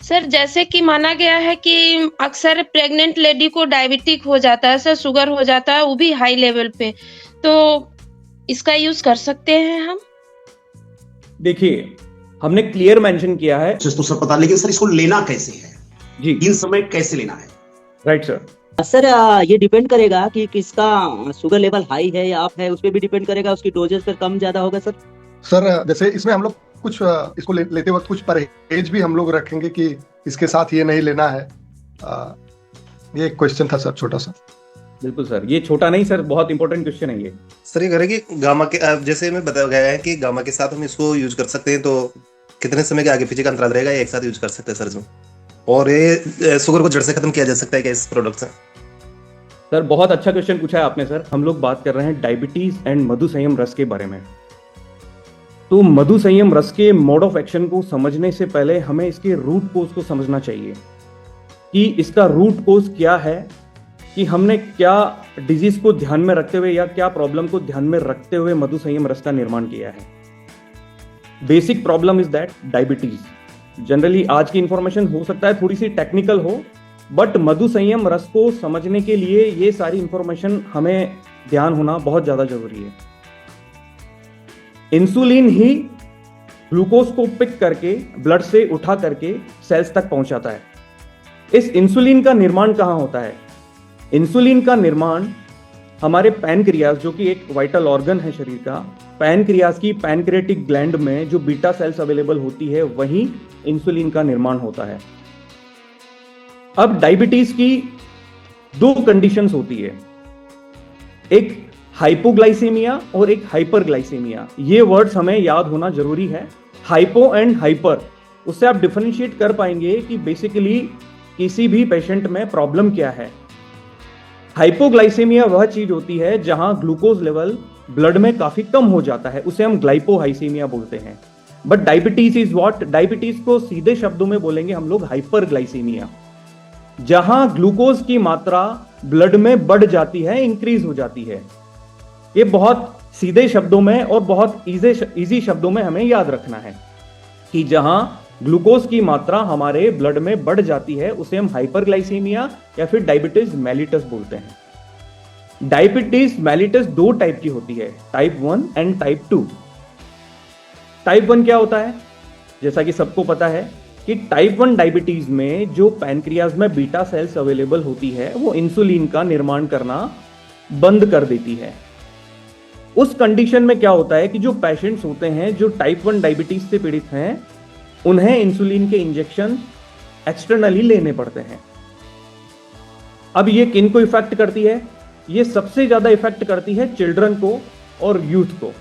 Sir जैसे कि माना गया है कि अक्सर प्रेग्नेंट लेडी को डायबिटिक हो जाता है सर, शुगर हो जाता है, वो भी हाई लेवल पे। तो इसका यूज कर सकते हैं हम? देखिए, हमने क्लियर मेंशन किया है। तो सर पता, लेकिन सर इसको लेना कैसे है, जी इन समय कैसे लेना है? Right sir. सर ये डिपेंड करेगा कि किसका शुगर लेवल हाई है या अप है, उस पर भी डिपेंड करेगा, उसकी डोजेस पर कम ज्यादा होगा सर। सर जैसे इसमें हम लोग कुछ इसको लेते वक्त कुछ परहेज भी हम लोग रखेंगे कि इसके साथ ये नहीं लेना है। ये एक क्वेश्चन था सर, छोटा सा। बिल्कुल सर, ये छोटा नहीं सर, बहुत इंपॉर्टेंट क्वेश्चन है ये। सर ये कह रहे हैं कि गामा के जैसे में बताया गया है कि गामा के साथ हम इसको यूज कर सकते हैं, तो कितने समय के आगे पीछे का अंतराल रहेगा, एक साथ यूज कर सकते हैं सर इसमें? और ये शुगर को जड़ से खत्म किया जा सकता है क्या इस प्रोडक्ट से? सर बहुत अच्छा क्वेश्चन पूछा है आपने सर। हम लोग बात कर रहे हैं डायबिटीज एंड मधु संयम रस के बारे में। तो मधु संयम रस के मोड ऑफ एक्शन को समझने से पहले हमें इसके रूट कोज को समझना चाहिए कि इसका रूट कोज क्या है, कि हमने क्या डिजीज को ध्यान में रखते हुए या क्या प्रॉब्लम को ध्यान में रखते हुए मधु संयम रस का निर्माण किया है। Basic problem is that diabetes. Generally आज की इंफॉर्मेशन हो सकता है थोड़ी सी टेक्निकल हो, बट मधु संयम रस को समझने के लिए ये सारी इंफॉर्मेशन हमें ध्यान होना बहुत ज्यादा जरूरी है। इंसुलिन ही ग्लूकोज को पिक करके ब्लड से उठा करके सेल्स तक पहुंचाता है। इस इंसुलिन का निर्माण कहां होता है? इंसुलिन का निर्माण हमारे पैनक्रियाज, जो कि एक वाइटल ऑर्गन है शरीर का, पैनक्रियाज की पैनक्रियाटिक ग्लैंड में जो बीटा सेल्स अवेलेबल होती है, वहीं इंसुलिन का निर्माण होता है। अब डायबिटीज की दो कंडीशंस होती है, एक हाइपोग्लाइसेमिया और एक हाइपरग्लाइसेमिया। ये वर्ड्स हमें याद होना जरूरी है, हाइपो एंड हाइपर। उससे आप डिफरेंशिएट कर पाएंगे कि बेसिकली किसी भी पेशेंट में प्रॉब्लम क्या है। हाइपोग्लाइसेमिया वह चीज होती है जहां ग्लूकोज लेवल ब्लड में काफी कम हो जाता है, उसे हम ग्लाइपोहाइसीमिया बोलते हैं। But diabetes is what? Diabetes को सीधे शब्दों में बोलेंगे हम लोग हाइपरग्लाइसीमिया, जहां ग्लूकोज की मात्रा ब्लड में बढ़ जाती है, इंक्रीज हो जाती है। ये बहुत सीधे शब्दों में और बहुत इजी शब्दों में हमें याद रखना है कि जहां ग्लूकोज की मात्रा हमारे ब्लड में बढ़ जाती है, उसे हम हाइपरग्लाइसीमिया या फिर डायबिटीज मेलिटस बोलते हैं। डायबिटीज मेलिटस दो टाइप की होती है, टाइप 1 एंड टाइप 2। टाइप 1 क्या होता है? जैसा कि सबको पता है कि टाइप 1 डायबिटीज में जो पैनक्रियाज में बीटा सेल्स अवेलेबल होती है, वो इंसुलिन का निर्माण करना बंद कर देती है। उस कंडीशन में क्या होता है कि जो पेशेंट्स होते हैं जो टाइप 1 डायबिटीज से पीड़ित हैं, उन्हें इंसुलिन के इंजेक्शन एक्सटर्नली लेने पड़ते हैं। अब ये किन को इफेक्ट करती है? ये सबसे ज्यादा इफेक्ट करती है चिल्ड्रन को और यूथ को,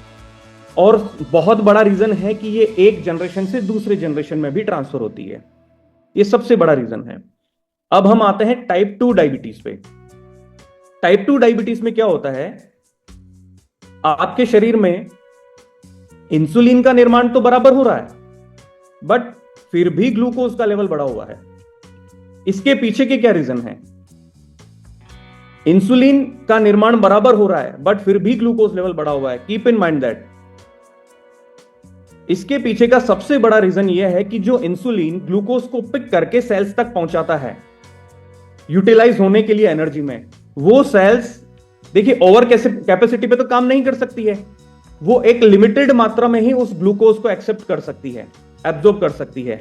और बहुत बड़ा रीजन है कि ये एक जनरेशन से दूसरे जनरेशन में भी ट्रांसफर होती है। ये सबसे बड़ा रीजन है। अब हम आते हैं टाइप 2 डायबिटीज पे। टाइप 2 डायबिटीज में क्या होता है? आपके शरीर में इंसुलिन का निर्माण तो बराबर हो रहा है, बट फिर भी ग्लूकोज का लेवल बढ़ा हुआ है। इसके पीछे के क्या रीजन है? इंसुलिन का निर्माण बराबर हो रहा है, बट फिर भी ग्लूकोज लेवल बढ़ा हुआ है। Keep in mind that. इसके पीछे का सबसे बड़ा रीजन यह है कि जो इंसुलिन ग्लूकोज को पिक करके सेल्स तक पहुंचाता है यूटिलाइज होने के लिए एनर्जी में, वो सेल्स देखिए ओवर कैपेसिटी पे तो काम नहीं कर सकती है, वो एक लिमिटेड मात्रा में ही उस ग्लूकोज को एक्सेप्ट कर सकती है, एब्जॉर्ब कर सकती है।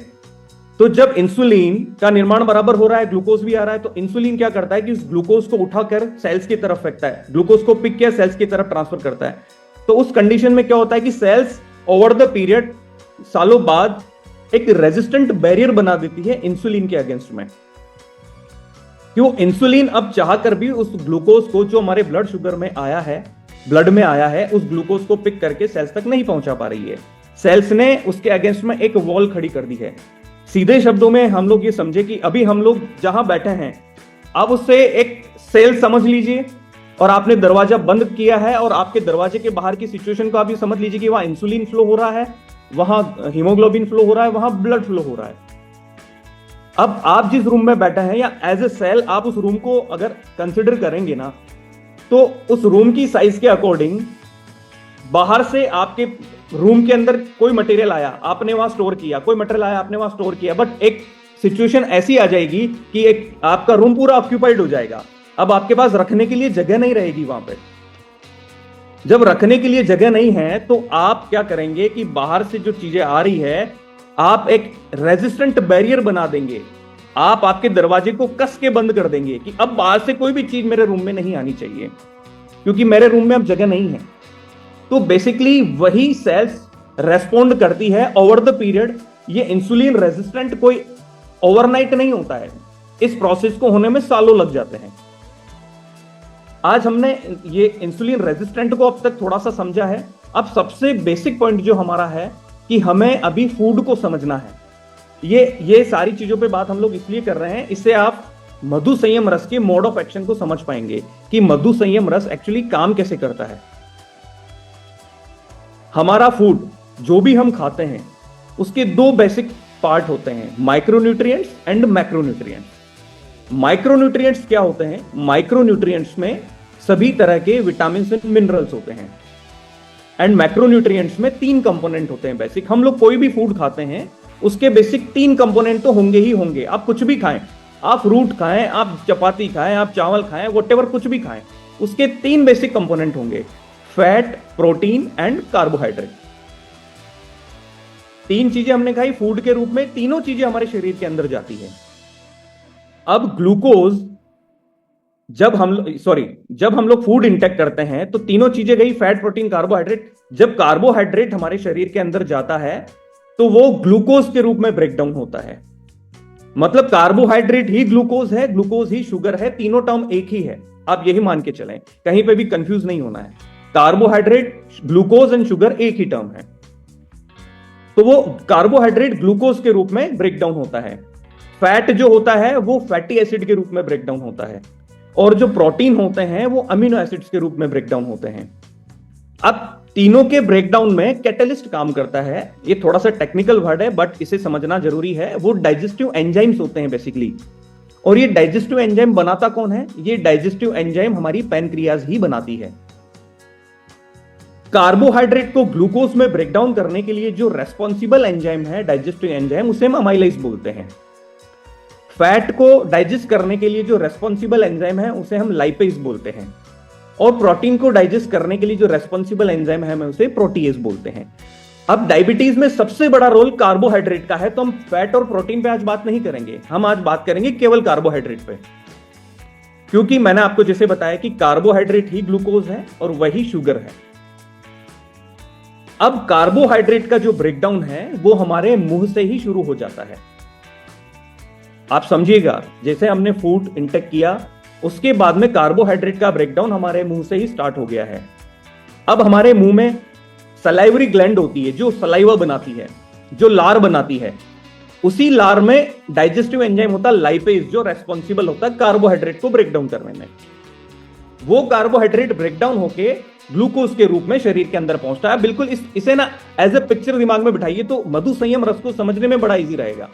तो जब इंसुलिन का निर्माण बराबर हो रहा है, ग्लूकोज भी आ रहा है, तो इंसुलिन क्या करता है कि उस ग्लूकोज को उठाकर सेल्स की तरफ फेंकता है, ग्लूकोज को पिक किया सेल्स की तरफ ट्रांसफर करता है। तो उस कंडीशन में क्या होता है कि सेल्स ओवर द पीरियड, सालों बाद, एक रेजिस्टेंट बैरियर बना देती है इंसुलिन के अगेंस्ट में। क्यों? इंसुलिन अब चाहकर भी उस ग्लूकोज को जो हमारे ब्लड शुगर में आया है, ब्लड में आया है, उस ग्लूकोज को पिक करके सेल्स तक नहीं पहुंचा पा रही है। सेल्स ने उसके अगेंस्ट में एक वॉल खड़ी कर दी है। सीधे शब्दों में हम लोग ये समझे कि अभी हम लोग जहां बैठे हैं, आप उससे एक सेल समझ लीजिए, और आपने दरवाजा बंद किया है, और आपके दरवाजे के बाहर की सिचुएशन को आप ये समझ लीजिए कि वहां इंसुलिन फ्लो हो रहा है, वहां हीमोग्लोबिन फ्लो हो रहा है, वहां ब्लड फ्लो हो रहा है। अब आप जिस रूम में बैठे हैं, या एज ए सेल आप उस रूम को अगर कंसिडर करेंगे ना, तो उस रूम की साइज के अकॉर्डिंग बाहर से आपके रूम के अंदर कोई मटेरियल आया, आपने वहां स्टोर किया, कोई मटेरियल आया, आपने वहां स्टोर किया, बट एक सिचुएशन ऐसी आ जाएगी कि एक आपका रूम पूरा ऑक्यूपाइड हो जाएगा, अब आपके पास रखने के लिए जगह नहीं रहेगी वहां पे। जब रखने के लिए जगह नहीं है तो आप क्या करेंगे कि बाहर से जो चीजें आ रही है आप एक रेजिस्टेंट बैरियर बना देंगे, आप आपके दरवाजे को कस के बंद कर देंगे कि अब बाहर से कोई भी चीज मेरे रूम में नहीं आनी चाहिए, क्योंकि मेरे रूम में अब जगह नहीं है। तो बेसिकली वही सेल्स रेस्पॉन्ड करती है ओवर द पीरियड। ये इंसुलिन रेजिस्टेंट कोई ओवरनाइट नहीं होता है, इस प्रोसेस को होने में सालों लग जाते हैं। आज हमने ये इंसुलिन रेजिस्टेंट को अब तक थोड़ा सा समझा है। अब सबसे बेसिक पॉइंट जो हमारा है कि हमें अभी फूड को समझना है। ये सारी चीजों पे बात हम लोग इसलिए कर रहे हैं, इससे आप मधु संयम रस के मोड ऑफ एक्शन को समझ पाएंगे कि मधु संयम रस एक्चुअली काम कैसे करता है। हमारा फूड जो भी हम खाते हैं उसके दो बेसिक पार्ट होते हैं, माइक्रोन्यूट्रिएंट्स एंड मैक्रोन्यूट्रिएंट्स। माइक्रोन्यूट्रिएंट्स क्या होते हैं? माइक्रोन्यूट्रिएंट्स में सभी तरह के विटामिन एंड मिनरल्स होते हैं, एंड मैक्रोन्यूट्रिएंट्स में 3 कंपोनेंट होते हैं बेसिक। हम लोग कोई भी फूड खाते हैं उसके बेसिक 3 कंपोनेंट तो होंगे ही होंगे। आप कुछ भी खाएं, आप फ्रूट खाएं, आप चपाती खाएं, आप चावल खाएं, व्हाटएवर कुछ भी खाएं, उसके 3 बेसिक कंपोनेंट होंगे, फैट, प्रोटीन एंड कार्बोहाइड्रेट। 3 चीजें हमने खाई फूड के रूप में, तीनों चीजें हमारे शरीर के अंदर जाती है। अब ग्लूकोज जब हम लोग फूड इंटेक करते हैं तो तीनों चीजें गई, फैट, प्रोटीन, कार्बोहाइड्रेट। जब कार्बोहाइड्रेट हमारे शरीर के अंदर जाता है तो वो ग्लूकोज के रूप में ब्रेकडाउन होता है। मतलब कार्बोहाइड्रेट ही ग्लूकोज है, ग्लूकोज ही शुगर है, तीनों टर्म एक ही है। आप यही मान के चलें, कहीं पे भी कंफ्यूज नहीं होना है। कार्बोहाइड्रेट, ग्लूकोज एंड शुगर एक ही टर्म है। तो वो कार्बोहाइड्रेट ग्लूकोज के रूप में ब्रेकडाउन होता है, फैट जो होता है वो फैटी एसिड के रूप में ब्रेकडाउन होता है, और जो प्रोटीन होते हैं वो अमीनो एसिड्स के रूप में ब्रेकडाउन होते हैं। अब तीनों के ब्रेकडाउन में कैटलिस्ट काम करता है। ये थोड़ा सा टेक्निकल वर्ड है बट इसे समझना जरूरी है। वो डाइजेस्टिव एंजाइम्स होते हैं बेसिकली, और ये डाइजेस्टिव एंजाइम बनाता कौन है? ये डाइजेस्टिव एंजाइम हमारी पैनक्रियाज ही बनाती है। कार्बोहाइड्रेट को ग्लूकोज में ब्रेकडाउन करने के लिए जो रेस्पॉन्सिबल एंजाइम है, डाइजेस्टिव एंजाइम, उसे हम अमाइलेज बोलते हैं। फैट को डाइजेस्ट करने के लिए जो रेस्पॉन्सिबल एंजाइम है उसे हम लाइपेज बोलते हैं, और प्रोटीन को डाइजेस्ट करने के लिए जो रेस्पॉन्सिबल एंजाइम है हम उसे प्रोटीएज बोलते हैं। अब डायबिटीज में सबसे बड़ा रोल कार्बोहाइड्रेट का है, तो हम फैट और प्रोटीन पे आज बात नहीं करेंगे, हम आज बात करेंगे केवल कार्बोहाइड्रेट पे, क्योंकि मैंने आपको जैसे बताया कि कार्बोहाइड्रेट ही ग्लूकोज है और वही शुगर है। अब कार्बोहाइड्रेट का जो ब्रेकडाउन है वो हमारे मुंह से ही शुरू हो जाता है। आप समझिएगा, जैसे हमने फूड इंटेक किया उसके बाद में कार्बोहाइड्रेट का ब्रेकडाउन हमारे मुंह से ही स्टार्ट हो गया है। अब हमारे मुंह में सलाइवरी ग्लैंड होती है जो सलाइवा बनाती है, जो लार बनाती है। उसी लार में डाइजेस्टिव एंजाइम होता है लाइपेज, जो रेस्पॉन्सिबल होता है कार्बोहाइड्रेट को ब्रेकडाउन करने में। वो कार्बोहाइड्रेट ब्रेकडाउन होके ग्लूकोज के रूप में शरीर के अंदर पहुंचता है। बिल्कुल इसे ना एज ए पिक्चर दिमाग में बिठाइए तो मधु संयम रस को समझने में बड़ा इजी रहेगा।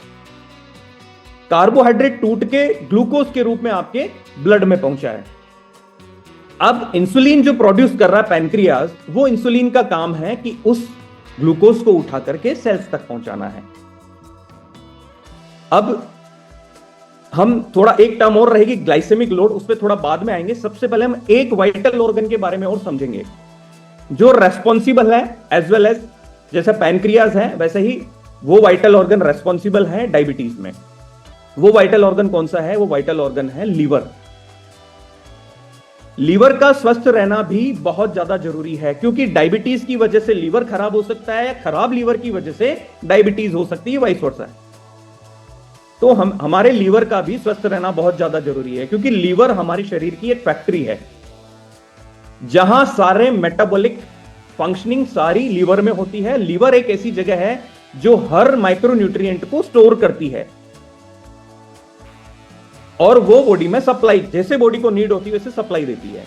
कार्बोहाइड्रेट टूट के ग्लूकोज के रूप में आपके ब्लड में पहुंचा है। अब इंसुलिन जो प्रोड्यूस कर रहा है पैनक्रियाज, वो इंसुलिन का काम है कि उस ग्लूकोज को उठा करके सेल्स तक पहुंचाना है। अब हम थोड़ा एक टर्म और रहेगी ग्लाइसेमिक लोड, उस पर थोड़ा बाद में आएंगे। सबसे पहले हम एक वाइटल ऑर्गन के बारे में और समझेंगे जो रेस्पॉन्सिबल है, एज वेल एज जैसे पैनक्रियाज है वैसे ही वो वाइटल ऑर्गन रेस्पॉन्सिबल है डायबिटीज में। वो वाइटल ऑर्गन कौन सा है? वो वाइटल ऑर्गन है लीवर। लीवर का स्वस्थ रहना भी बहुत ज्यादा जरूरी है, क्योंकि डायबिटीज की वजह से लीवर खराब हो सकता है या खराब लीवर की वजह से डायबिटीज हो सकती है, वाइस वर्सा है। तो हमारे लीवर का भी स्वस्थ रहना बहुत ज्यादा जरूरी है, क्योंकि लीवर हमारे शरीर की एक फैक्ट्री है जहां सारे मेटाबॉलिक फंक्शनिंग सारी लीवर में होती है। लीवर एक ऐसी जगह है जो हर माइक्रोन्यूट्रिएंट को स्टोर करती है और वो बॉडी में सप्लाई, जैसे बॉडी को नीड होती है वैसे सप्लाई देती है।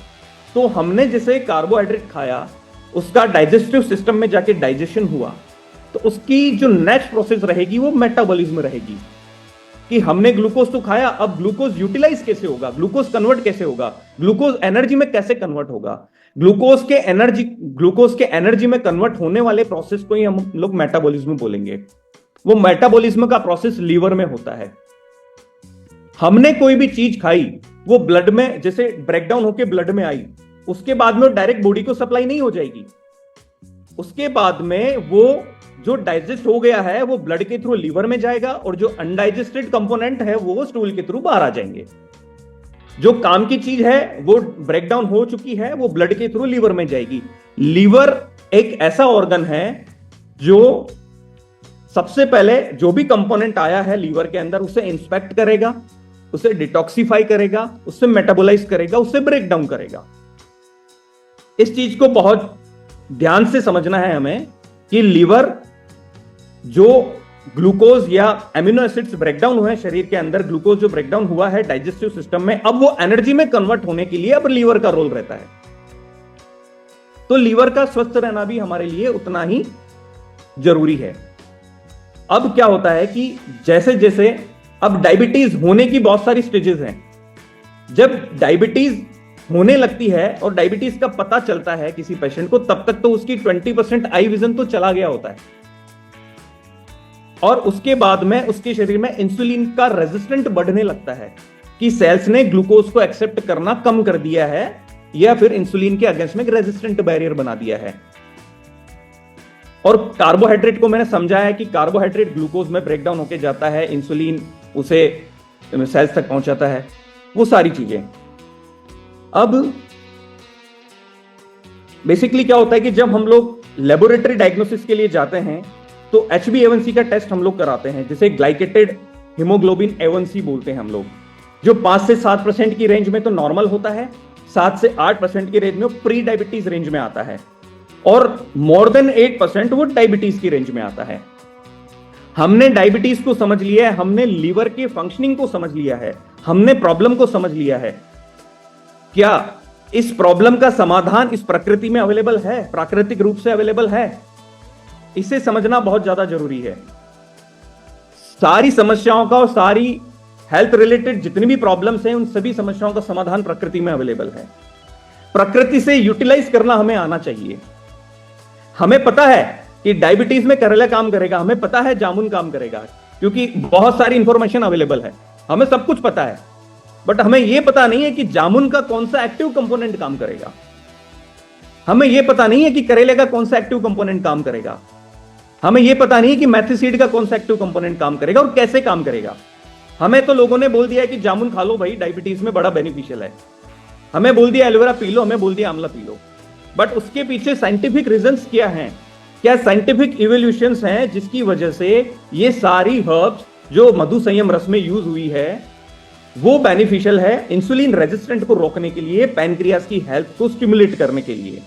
तो हमने जैसे कार्बोहाइड्रेट खाया, उसका डाइजेस्टिव सिस्टम में जाके डाइजेशन हुआ, तो उसकी जो नेक्स्ट प्रोसेस रहेगी वो मेटाबॉलिज्म रहेगी कि हमने ग्लूकोज तो खाया, अब ग्लूकोज यूटिलाइज कैसे होगा, ग्लूकोज कन्वर्ट कैसे होगा, ग्लूकोज एनर्जी में कैसे कन्वर्ट होगा। ग्लूकोज के एनर्जी में कन्वर्ट होने वाले प्रोसेस को ही हम लोग मेटाबॉलिज्म बोलेंगे। वो मेटाबॉलिज्म का प्रोसेस लीवर में होता है। हमने कोई भी चीज खाई, वो ब्लड में जैसे ब्रेकडाउन होके ब्लड में आई, उसके बाद में वो डायरेक्ट बॉडी को सप्लाई नहीं हो जाएगी। उसके बाद में वो जो डाइजेस्ट हो गया है वो ब्लड के थ्रू लीवर में जाएगा, और जो अनडाइजेस्टेड कंपोनेंट है वो स्टूल के थ्रू बाहर आ जाएंगे। जो काम की चीज है वो ब्रेकडाउन हो चुकी है, वो ब्लड के थ्रू लीवर में जाएगी। लीवर एक ऐसा ऑर्गन है जो सबसे पहले जो भी कंपोनेंट आया है लीवर के अंदर उसे इंस्पेक्ट करेगा, उसे डिटॉक्सिफाई करेगा, उसे मेटाबोलाइज करेगा, उसे ब्रेक डाउन करेगा। इस चीज को बहुत ध्यान से समझना है हमें कि लीवर जो ग्लूकोज या एमिनो एसिड्स ब्रेकडाउन हुए हैं शरीर के अंदर, ग्लूकोज जो ब्रेकडाउन हुआ है डाइजेस्टिव सिस्टम में, अब वो एनर्जी में कन्वर्ट होने के लिए अब लीवर का रोल रहता है। तो लीवर का स्वस्थ रहना भी हमारे लिए उतना ही जरूरी है। अब क्या होता है कि जैसे जैसे अब डायबिटीज होने की बहुत सारी स्टेजेस हैं। जब डायबिटीज होने लगती है और डायबिटीज का पता चलता है किसी पेशेंट को, तब तक तो उसकी 20% आई विजन तो चला गया होता है, और उसके बाद में उसके शरीर में इंसुलिन का रेजिस्टेंट बढ़ने लगता है कि सेल्स ने ग्लूकोज को एक्सेप्ट करना कम कर दिया है, या फिर इंसुलिन के अगेंस्ट में एक रेजिस्टेंट बैरियर बना दिया है। और कार्बोहाइड्रेट को मैंने समझाया कि कार्बोहाइड्रेट ग्लूकोज में ब्रेकडाउन होकर जाता है, इंसुलिन उसे सेल्स तक पहुंचाता है, वो सारी चीजें। अब बेसिकली क्या होता है कि जब हम लोग लेबोरेटरी डायग्नोसिस के लिए जाते हैं तो HbA1c का टेस्ट हम लोग कराते हैं, जिसे ग्लाइकेटेड हीमोग्लोबिन A1c बोलते हैं हम लोग, जो 5 से 7% की रेंज में तो नॉर्मल होता है, 7 से 8% की रेंज में प्री डायबिटीज रेंज में आता है, और मोर देन 8% वो डायबिटीज की रेंज में आता है। हमने डायबिटीज को समझ लिया है, हमने लीवर के फंक्शनिंग को समझ लिया है, हमने प्रॉब्लम को समझ लिया है। क्या इस प्रॉब्लम का समाधान इस प्रकृति में अवेलेबल है, प्राकृतिक रूप से अवेलेबल है? इसे समझना बहुत ज्यादा जरूरी है। सारी समस्याओं का और सारी हेल्थ रिलेटेड जितनी भी प्रॉब्लम्स हैं उन सभी समस्याओं का समाधान प्रकृति में अवेलेबल है। प्रकृति से यूटिलाइज करना हमें आना चाहिए। हमें पता है कि डायबिटीज में करेला काम करेगा, हमें पता है जामुन काम करेगा, क्योंकि बहुत सारी इंफॉर्मेशन अवेलेबल है, हमें सब कुछ पता है, बट हमें यह पता नहीं है कि जामुन का कौन सा एक्टिव कंपोनेंट काम करेगा। हमें यह पता नहीं है कि करेले का कौन सा एक्टिव कंपोनेंट काम करेगा। हमें यह पता नहीं है कि मेथी सीड का कौन सा एक्टिव कंपोनेंट काम करेगा और कैसे काम करेगा। हमें तो लोगों ने बोल दिया है कि जामुन खा लो भाई, डायबिटीज में बड़ा बेनिफिशियल है। हमें बोल दिया एलोवेरा पी लो, हमें बोल दिया आंवला पी लो, बट उसके पीछे साइंटिफिक रीजंस क्या हैं? क्या साइंटिफिक इवोल्यूशंस हैं जिसकी वजह से ये सारी हर्ब्स जो मधु संयम रस में यूज हुई है वो बेनिफिशियल है इंसुलिन रेजिस्टेंट को रोकने के लिए, पैनक्रियाज की हेल्थ को स्टिमुलेट करने के लिए।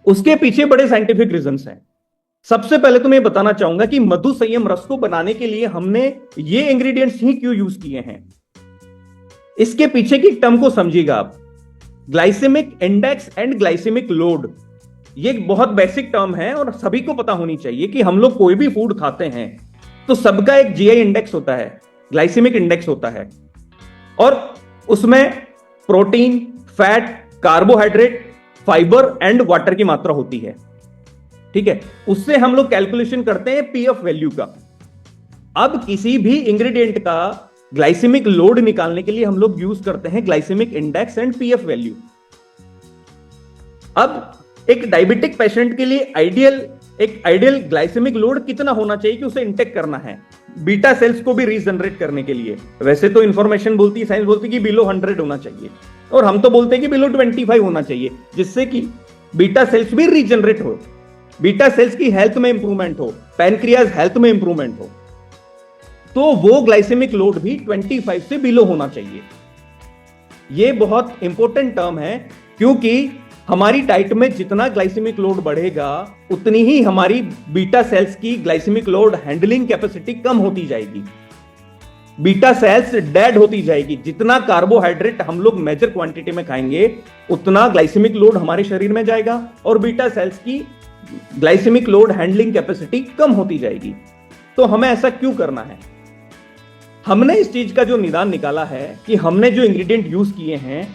उसके पीछे बड़े साइंटिफिक रीजंस हैं। सबसे पहले तो मैं बताना चाहूंगा कि मधु संयम रस को बनाने के लिए हमने ये इंग्रेडिएंट्स ही क्यों यूज किए हैं। इसके पीछे की टर्म को समझिएगा आप, glycemic index and glycemic load. ये एक बहुत बेसिक टर्म है और सभी को पता होनी चाहिए कि हम लोग कोई भी फूड खाते हैं तो सबका एक जीआई इंडेक्स होता है, ग्लाइसेमिक इंडेक्स होता है, और उसमें protein, fat, carbohydrate, fibre and water की मात्रा होती है। ठीक है, उससे हम लोग कैलकुलेशन करते हैं पीएफ वैल्यू का। अब किसी भी इंग्रेडिएंट का ग्लाइसेमिक लोड निकालने के लिए हम लोग यूज करते हैं glycemic index and PF value. अब एक डायबिटिक पेशेंट के लिए आइडियल ग्लाइसेमिक लोड कितना होना चाहिए कि उसे इंटेक करना है बीटा सेल्स को भी रीजनरेट करने के लिए? वैसे तो इंफॉर्मेशन बोलती है, साइंस बोलती है कि बिलो 100 होना चाहिए, और हम तो बोलते हैं कि बिलो 25 होना चाहिए, जिससे कि बीटा सेल्स भी रीजनरेट हो, बीटा सेल्स की हेल्थ में इंप्रूवमेंट हो, पैनक्रियाज हेल्थ में इंप्रूवमेंट हो। तो वो ग्लाइसेमिक लोड भी 25 से बिलो होना चाहिए। ये बहुत इंपॉर्टेंट टर्म है, क्योंकि हमारी डाइट में जितना ग्लाइसेमिक लोड बढ़ेगा उतनी ही हमारी बीटा सेल्स की ग्लाइसेमिक लोड हैंडलिंग कैपेसिटी कम होती जाएगी, बीटा सेल्स डेड होती जाएगी। जितना कार्बोहाइड्रेट हम लोग मेजर क्वांटिटी में खाएंगे उतना ग्लाइसेमिक लोड हमारे शरीर में जाएगा और बीटा सेल्स की ग्लाइसेमिक लोड हैंडलिंग कैपेसिटी कम होती जाएगी। तो हमें ऐसा क्यों करना है? हमने इस चीज का जो निदान निकाला है कि हमने जो इंग्रेडिएंट यूज किए हैं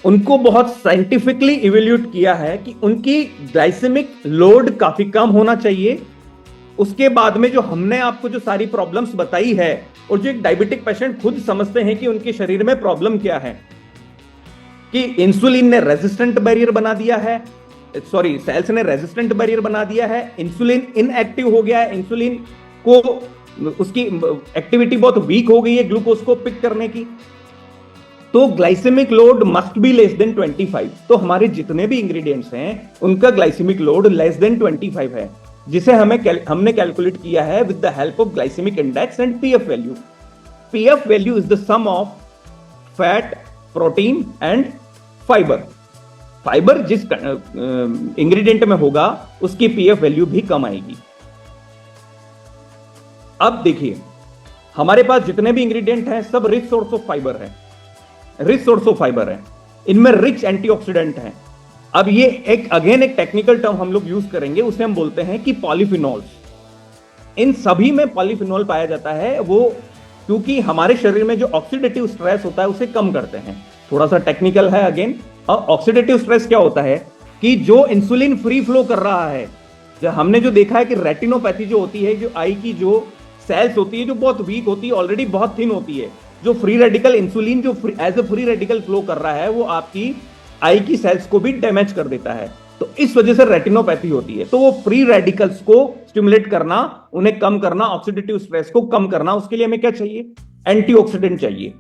उनको बहुत साइंटिफिकली इवेल्यूट किया है कि उनकी ग्लाइसेमिक लोड काफी कम होना चाहिए उसके बाद में जो हमने आपको जो सारी प्रॉब्लम्स बताई है और जो एक डायबिटिक पेशेंट खुद समझते हैं कि उनके शरीर में प्रॉब्लम क्या है, कि इंसुलिन ने रेजिस्टेंट बैरियर बना दिया है, सॉरी सेल्स ने रेजिस्टेंट बैरियर बना दिया है, इंसुलिन इनएक्टिव हो गया है, इंसुलिन को उसकी एक्टिविटी बहुत वीक हो गई है ग्लूकोज को पिक करने की, तो glycemic load must be less than 25। तो हमारे जितने भी इंग्रेडिएंट्स हैं उनका ग्लाइसेमिक लोड लेस देन 25 है, जिसे हमने कैलकुलेट किया है with the help of glycemic index and PF value. PF value is the sum of fat, protein and fiber. Fiber जिस इंग्रेडिएंट में होगा उसकी पीएफ वैल्यू भी कम आएगी। अब देखिए हमारे पास जितने भी इंग्रेडिएंट हैं सब रिच सोर्स ऑफ फाइबर है, रिच सोर्स ऑफ फाइबर है, इनमें रिच एंटीऑक्सीडेंट हैं। अब ये एक टेक्निकल टर्म हम लोग यूज करेंगे, उसे हम बोलते हैं कि पॉलीफिनॉल्स। इन सभी में पॉलीफिनॉल पाया जाता है, वो क्योंकि हमारे शरीर में जो ऑक्सीडेटिव स्ट्रेस होता है उसे कम करते हैं। थोड़ा सा टेक्निकल है अगेन। ऑक्सीडेटिव स्ट्रेस क्या होता है कि जो इंसुलिन फ्री फ्लो कर रहा है, हमने जो देखा है कि रेटिनोपैथी जो होती है, जो आई की जो सेल्स होती है जो बहुत वीक होती है, ऑलरेडी बहुत थिन होती है, जो फ्री रेडिकल इंसुलिन जो as a free radical flow कर रहा है वो आपकी आई की सेल्स को भी डैमेज कर देता है। तो इस वजह से रेटिनोपैथी होती है। तो वो फ्री रेडिकल्स को स्टिमुलेट करना, उन्हें कम करना, ऑक्सीडेटिव स्ट्रेस को कम करना, उसके लिए हमें क्या चाहिए? एंटीऑक्सीडेंट चाहिए।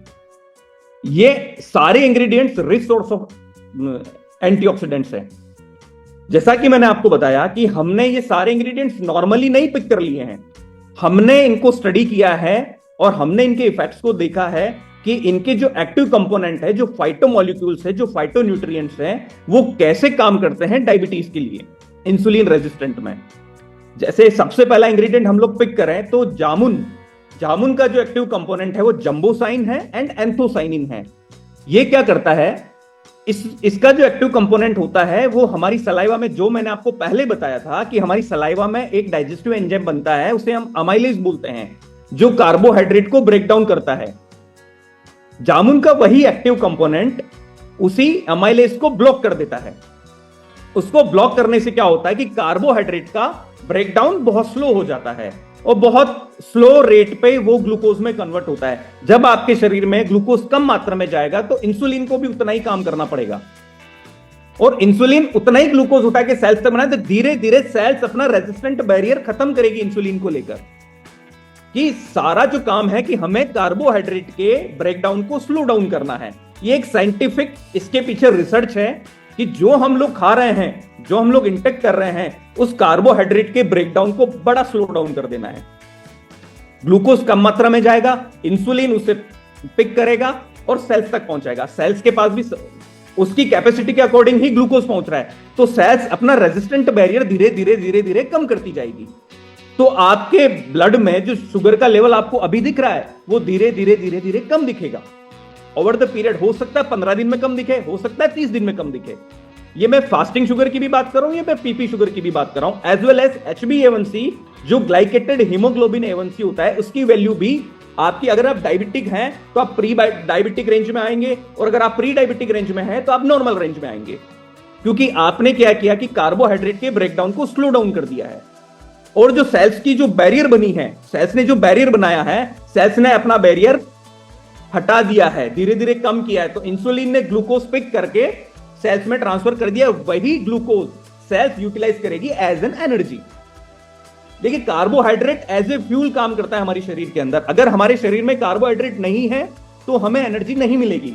ये सारे ingredients rich source of antioxidants हैं। जैसा कि मैंने आपको बताया कि हमने ये सारे इंग्रेडिएंट्स नॉर्मली नहीं पिक कर लिए हैं, हमने इनको स्टडी किया है और हमने इनके इफेक्ट्स को देखा है कि इनके जो एक्टिव कंपोनेंट है, जो फाइटोमॉलिक्यूल्स है, जो फाइटोन्यूट्रिएंट्स हैं, वो कैसे काम करते हैं डायबिटीज के लिए, इंसुलिन रेजिस्टेंट में। जैसे सबसे पहला इंग्रेडिएंट हम लोग पिक करें तो जामुन का जो एक्टिव कंपोनेंट है वो जंबोसाइन है एंड एंथोसाइनिन है। ये क्या करता है, इसका जो एक्टिव कंपोनेंट होता है वो हमारी सलाइवा में, जो मैंने आपको पहले बताया था कि हमारी सलाइवा में एक डाइजेस्टिव एंजाइम बनता है, उसे हम अमाइलेज बोलते हैं, जो कार्बोहाइड्रेट को ब्रेक डाउन करता है। जामुन का वही एक्टिव कंपोनेंट उसी अमाइलेज को ब्लॉक कर देता है। उसको ब्लॉक करने से क्या होता है कि कार्बोहाइड्रेट का ब्रेकडाउन बहुत स्लो हो जाता है और बहुत स्लो रेट पे वो ग्लूकोज में कन्वर्ट होता है। जब आपके शरीर में ग्लूकोज कम मात्रा में जाएगा तो इंसुलिन को भी उतना ही काम करना पड़ेगा और इंसुलिन उतना ही ग्लूकोज उठा के सेल्स तक बनाए, तो धीरे धीरे सेल्स अपना रेजिस्टेंट बैरियर खत्म करेगी इंसुलिन को लेकर। कि सारा जो काम है कि हमें कार्बोहाइड्रेट के ब्रेकडाउन को स्लो डाउन करना है। ये एक साइंटिफिक इसके पीछे रिसर्च है कि जो हम लोग खा रहे हैं, जो हम लोग इंटेक कर रहे हैं, उस कार्बोहाइड्रेट के ब्रेकडाउन को बड़ा स्लो डाउन कर देना है। ग्लूकोज कम मात्रा में जाएगा, इंसुलिन उसे पिक करेगा और सेल्स तक पहुंचाएगा। सेल्स के पास भी उसकी कैपेसिटी के अकॉर्डिंग ही ग्लूकोज पहुंच रहा है, तो सेल्स अपना रेजिस्टेंट बैरियर धीरे धीरे धीरे धीरे कम करती जाएगी। तो आपके ब्लड में जो शुगर का लेवल आपको अभी दिख रहा है वो धीरे धीरे धीरे धीरे कम दिखेगा ओवर द पीरियड। हो सकता है 15 दिन में कम दिखे, हो सकता है 30 दिन में कम दिखे। ये मैं फास्टिंग शुगर की भी बात कर रहा हूं, ये मैं पीपी शुगर की भी बात कर रहा हूं, एज वेल एज HbA1c, जो ग्लाइकेटेड हीमोग्लोबिन A1c होता है, उसकी वैल्यू भी आपकी, अगर आप डायबिटिक हैं तो आप प्री डायबिटिक रेंज में आएंगे और अगर आप प्री डायबिटिक रेंज में हैं तो आप नॉर्मल रेंज में आएंगे, क्योंकि आपने क्या किया कि कार्बोहाइड्रेट के ब्रेकडाउन को स्लो डाउन कर दिया है। और जो सेल्स की जो बैरियर बनी है, सेल्स ने जो बैरियर बनाया है, सेल्स ने अपना बैरियर हटा दिया है, धीरे धीरे कम किया है। तो इंसुलिन ने ग्लूकोज पिक करके सेल्स में ट्रांसफर कर दिया, वही ग्लूकोज सेल्स यूटिलाइज करेगी एज एन एनर्जी। देखिए कार्बोहाइड्रेट एज ए फ्यूल काम करता है हमारे शरीर के अंदर। अगर हमारे शरीर में कार्बोहाइड्रेट नहीं है तो हमें एनर्जी नहीं मिलेगी।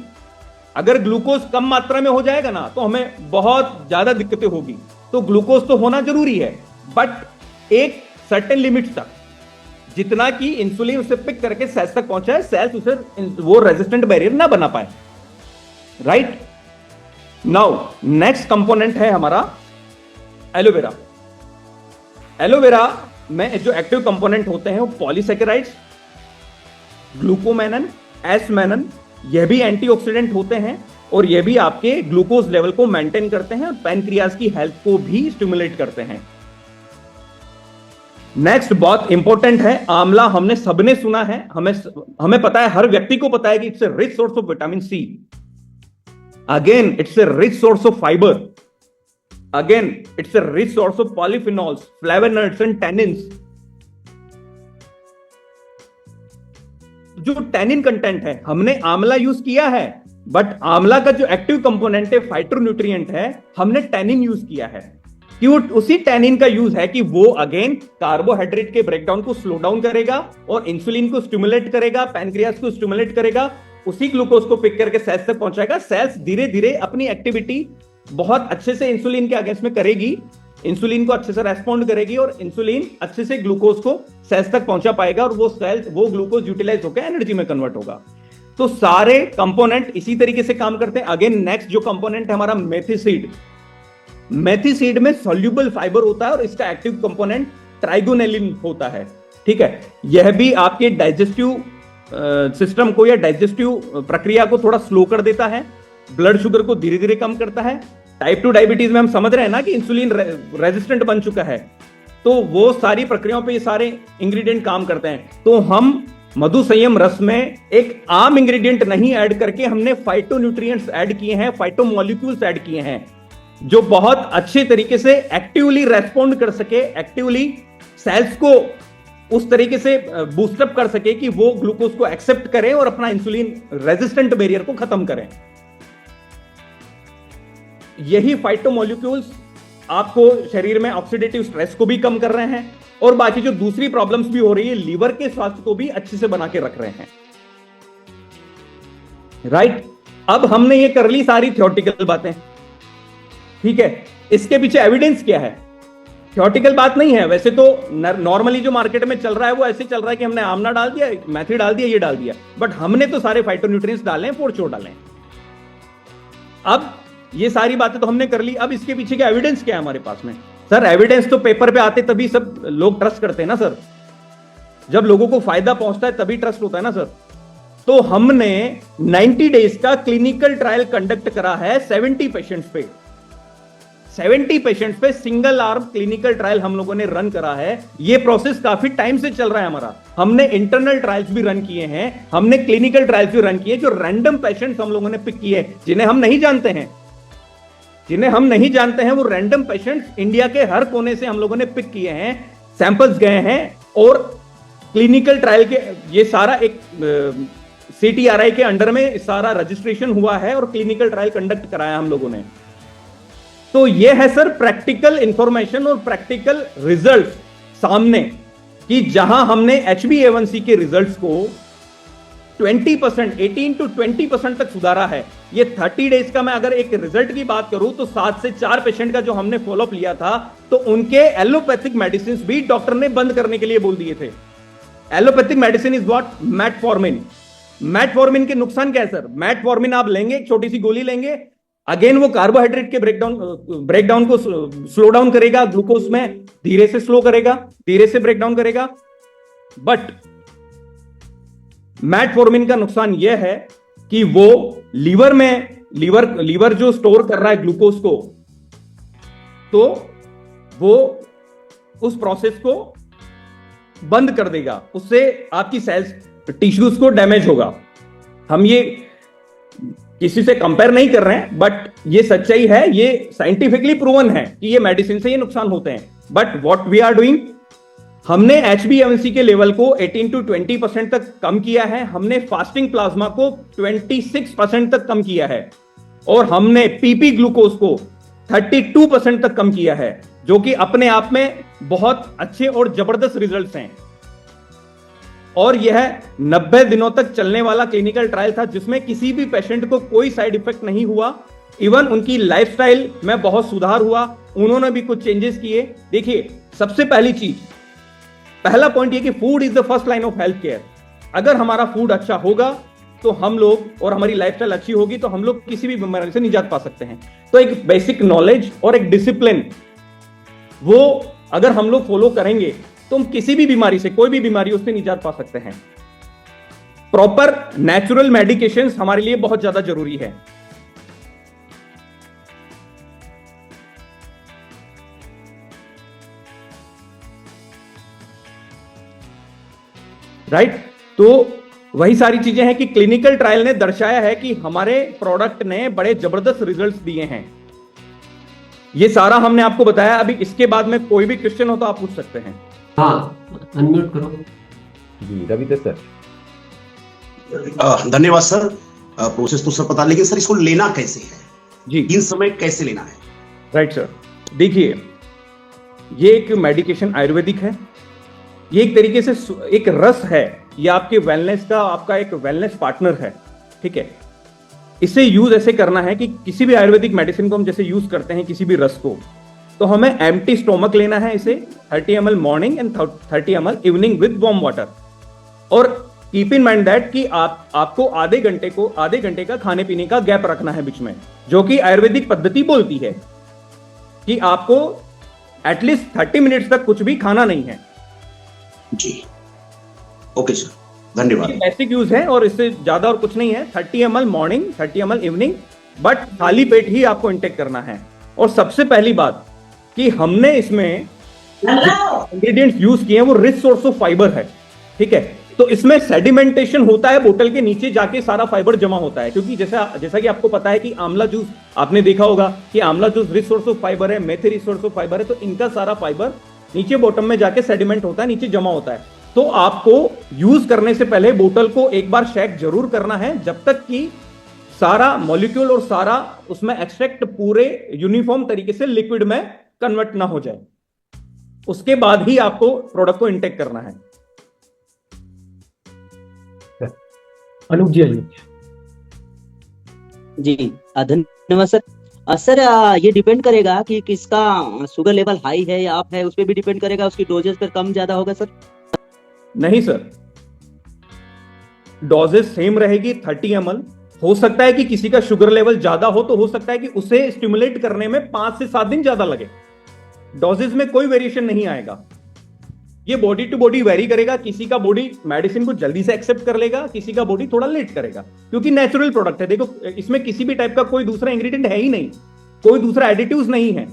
अगर ग्लूकोज कम मात्रा में हो जाएगा ना तो हमें बहुत ज्यादा दिक्कतें होगी। तो ग्लूकोज तो होना जरूरी है, बट एक सर्टेन लिमिट तक, जितना कि इंसुलिन उसे पिक करके सेल्स तक पहुंचाए, सेल्स उसे वो रेजिस्टेंट बैरियर ना बना पाए। राइट नाउ नेक्स्ट कंपोनेंट है हमारा एलोवेरा। एलोवेरा में जो एक्टिव कंपोनेंट होते हैं वो पॉलीसैकेराइड्स, ग्लूकोमेनन, एसमेनन, यह भी एंटीऑक्सीडेंट होते हैं और यह भी आपके ग्लूकोज लेवल को मेंटेन करते हैं और पैनक्रियाज की हेल्थ को भी स्टिमुलेट करते हैं। नेक्स्ट बहुत इंपॉर्टेंट है आंवला। हमने सबने सुना है, हमें पता है, हर व्यक्ति को पता है कि it's a rich source of vitamin C. Again it's a rich source of fiber. Again it's a rich source of polyphenols, flavonoids and tannins. जो टैनिन कंटेंट है, हमने आंवला यूज किया है, बट आंवला का जो एक्टिव कंपोनेंट है, फाइटोन्यूट्रिएंट है, हमने टैनिन यूज किया है। क्यों? उसी टैनिन का यूज है कि वो अगेन कार्बोहाइड्रेट के ब्रेकडाउन को स्लो डाउन करेगा और इंसुलिन को स्टिमुलेट करेगा, पैनक्रियास को स्टिमुलेट करेगा, उसी ग्लूकोज को पिक करके सेल्स तक पहुंचाएगा। सेल्स धीरे धीरे अपनी एक्टिविटी बहुत अच्छे से इंसुलिन के अगेंस्ट में करेगी, इंसुलिन को अच्छे से रेस्पॉन्ड करेगी और इंसुलिन अच्छे से ग्लूकोज को सेल्स तक पहुंचा पाएगा और वो ग्लूकोज यूटिलाइज होकर एनर्जी में कन्वर्ट होगा। तो सारे कंपोनेंट इसी तरीके से काम करते हैं। अगेन नेक्स्ट जो कंपोनेंट है हमारा मेथिसीड। मेथिसीड में सॉल्यूबल फाइबर होता है और इसका एक्टिव कंपोनेंट ट्राइगोनेलिन होता है। ठीक है, यह भी आपके डाइजेस्टिव सिस्टम को या डाइजेस्टिव प्रक्रिया को थोड़ा स्लो कर देता है, ब्लड शुगर को धीरे धीरे कम करता है। टाइप 2 डायबिटीज में हम समझ रहे हैं ना कि इंसुलिन रेजिस्टेंट बन चुका है, तो वो सारी प्रक्रियाओं पे ये सारे इंग्रेडिएंट काम करते हैं। तो हम मधु संयम रस में एक आम इंग्रेडिएंट नहीं ऐड करके हमने फाइटोन्यूट्रिएंट्स ऐड किए हैं, फाइटोमोलिक्यूल्स ऐड किए हैं, जो बहुत अच्छे तरीके से एक्टिवली रेस्पॉन्ड कर सके, एक्टिवली सेल्स को उस तरीके से बूस्टअप कर सके कि वो ग्लूकोज को एक्सेप्ट करें और अपना इंसुलिन रेजिस्टेंट बैरियर को खत्म करें। यही फाइटोमोलिक्यूल्स आपको शरीर में ऑक्सीडेटिव स्ट्रेस को भी कम कर रहे हैं और बाकी जो दूसरी प्रॉब्लम्स भी हो रही है, लीवर के स्वास्थ्य को भी अच्छे से बना के रख रहे हैं। राइट, अब हमने ये कर ली सारी थ्योरेटिकल बातें। ठीक है, इसके पीछे एविडेंस क्या है? थ्योरेटिकल बात नहीं है। वैसे तो नॉर्मली जो मार्केट में चल रहा है वो ऐसे चल रहा है कि हमने आमला डाल दिया, मेथी डाल दिया, ये डाल दिया, बट हमने तो सारे फाइटोन्यूट्रिएंट्स डाले हैं, फोर्चो डाले हैं। अब ये सारी बातें तो हमने कर ली, अब इसके पीछे का एविडेंस क्या है हमारे पास में? सर एविडेंस तो पेपर पे आते तभी सब लोग ट्रस्ट करते हैं ना सर, जब लोगों को फायदा पहुंचता है तभी ट्रस्ट होता है ना सर। तो हमने 90 डेज का क्लिनिकल ट्रायल कंडक्ट करा है 70 पेशेंट्स पे। 70 पेशेंट्स पे सिंगल आर्म क्लिनिकल ट्रायल हम लोगों ने रन करा है। ये प्रोसेस काफी टाइम से चल रहा है हमारा। हमने इंटरनल ट्रायल्स भी रन किए हैं, हमने क्लिनिकल ट्रायल्स भी रन किए, जो रैंडम पेशेंट्स हम लोगों ने पिक किए, जिन्हें हम नहीं जानते हैं, वो रैंडम पेशेंट्स इंडिया के हर कोने से हम लोगों ने पिक किए हैं, सैंपल्स गए हैं और क्लिनिकल ट्रायल के ये सारा एक CTRI के अंडर में सारा रजिस्ट्रेशन हुआ है और क्लिनिकल ट्रायल कंडक्ट कराया हम लोगों ने। तो ये है सर प्रैक्टिकल इंफॉर्मेशन और प्रैक्टिकल रिजल्ट्स सामने, कि जहां हमने HbA1c के रिजल्ट्स को 20%, 18 to 20% तक सुधारा है। ये 30 डेज का मैं अगर एक रिजल्ट की बात करूं तो 7 से 4 पेशेंट का जो हमने फॉलोअप लिया था, तो उनके एलोपैथिक मेडिसिन भी डॉक्टर ने बंद करने के लिए बोल दिए थे। Allopathic medicine is what? Metformin. Metformin के नुकसान क्या है सर? मेटफॉर्मिन आप लेंगे, एक छोटी सी गोली लेंगे, अगेन वो कार्बोहाइड्रेट के ब्रेकडाउन को स्लो डाउन करेगा, ग्लूकोज में धीरे से स्लो करेगा, धीरे से ब्रेकडाउन करेगा। बट मेटफॉर्मिन का नुकसान यह है कि वो लीवर जो स्टोर कर रहा है ग्लूकोज को, तो वो उस प्रोसेस को बंद कर देगा, उससे आपकी सेल्स टिश्यूज को डैमेज होगा। हम ये किसी से कंपेयर नहीं कर रहे हैं, बट ये सच्चाई है, ये साइंटिफिकली प्रूवन है कि ये मेडिसिन से ये नुकसान होते हैं। But what we are doing, हमने HbA1c के लेवल को 18 to 20% तक कम किया है, हमने फास्टिंग प्लाज्मा को 26% तक कम किया है और हमने PP ग्लूकोज को 32% तक कम किया है, जो कि अपने आप में बहुत अच्छे और जबरदस्त रिजल्ट्स हैं। और यह 90 दिनों तक चलने वाला क्लिनिकल ट्रायल था, जिसमें किसी भी पेशेंट को कोई साइड इफेक्ट नहीं हुआ। इवन उनकी लाइफस्टाइल में बहुत सुधार हुआ, उन्होंने भी कुछ चेंजेस किए। देखिए, सबसे पहला पॉइंट ये कि food is the first line of health care. अगर हमारा फूड अच्छा होगा तो हम लोग, और हमारी लाइफस्टाइल अच्छी होगी तो हम लोग किसी भी बीमारी से निजात पा सकते हैं। तो एक बेसिक नॉलेज और एक डिसिप्लिन, वो अगर हम लोग फॉलो करेंगे तो हम किसी भी बीमारी से, कोई भी बीमारी, उससे निजात पा सकते हैं। प्रॉपर नेचुरल मेडिकेशंस हमारे लिए बहुत ज्यादा जरूरी है। राइट, तो वही सारी चीजें हैं कि क्लिनिकल ट्रायल ने दर्शाया है कि हमारे प्रोडक्ट ने बड़े जबरदस्त रिजल्ट्स दिए हैं। ये सारा हमने आपको बताया। अभी इसके बाद में कोई भी क्वेश्चन हो तो आप पूछ सकते हैं। हाँ, अनम्यूट करो। जी रविंद्र सर, धन्यवाद सर। प्रोसेस तो सर पता, लेकिन सर इसको लेना कैसे है, जी किन समय कैसे लेना है? Right sir. देखिए, ये एक मेडिकेशन आयुर्वेदिक है, ये एक तरीके से एक रस है, ये आपके वेलनेस का, आपका एक वेलनेस पार्टनर है, ठीक है। इसे यूज ऐसे करना है कि किसी भी आयुर्वेदिक मेडिसिन को हम जैसे यूज करते हैं किसी भी रस को, तो हमें एम्प्टी स्टोमक लेना है इसे, 30 ml morning and 30 ml evening with warm water. और कीप इन माइंड दैट कि आपको आधे घंटे का खाने पीने का गैप रखना है बीच में, जो कि आयुर्वेदिक पद्धति बोलती है कि आपको एटलीस्ट 30 मिनट्स तक कुछ भी खाना नहीं है। जी, ओके सर, धन्यवाद। बेसिक यूज है और इससे ज्यादा और कुछ नहीं है। 30 ml morning, 30 ml evening, but खाली पेट ही आपको इंटेक करना है। और सबसे पहली बात कि हमने इसमें इंग्रेडिएंट्स यूज किए हैं वो रिच सोर्स ऑफ फाइबर है, ठीक है। तो इसमें सेडिमेंटेशन होता है, बोतल के नीचे जाके सारा फाइबर जमा होता है, क्योंकि जैसा कि आपको पता है कि आंवला जूस आपने देखा होगा कि आंवला juice rich source of fibre है, मेथी रिच सोर्स ऑफ फाइबर है, तो इनका सारा फाइबर नीचे बॉटम में जाके सेडिमेंट होता है, नीचे जमा होता है। तो आपको यूज करने से पहले बोतल को एक बार शेक जरूर करना है, जब तक कि सारा मॉलिक्यूल और सारा उसमें एक्सट्रैक्ट पूरे यूनिफॉर्म तरीके से लिक्विड में कन्वर्ट ना हो जाए, उसके बाद ही आपको प्रोडक्ट को इंटेक करना है। अनूप जी, अनूप जी धन्यवाद सर। सर ये डिपेंड करेगा कि किसका शुगर लेवल हाई है या आप है, उस पर भी डिपेंड करेगा, उसकी डोजेस पर कम ज्यादा होगा सर? नहीं सर, डोजेस सेम रहेगी 30 ml। हो सकता है कि किसी का शुगर लेवल ज्यादा हो, तो हो सकता है कि उसे स्टिमुलेट करने में 5 से 7 दिन ज्यादा लगे। डोजेस में कोई वेरिएशन नहीं आएगा, ये बॉडी टू बॉडी वेरी करेगा। किसी का बॉडी मेडिसिन को जल्दी से एक्सेप्ट कर लेगा, किसी का बॉडी थोड़ा लेट करेगा, क्योंकि नेचुरल प्रोडक्ट है। देखो, इसमें किसी भी टाइप का कोई दूसरा इंग्रेडिएंट है ही नहीं, कोई दूसरा एडिटिव्स नहीं है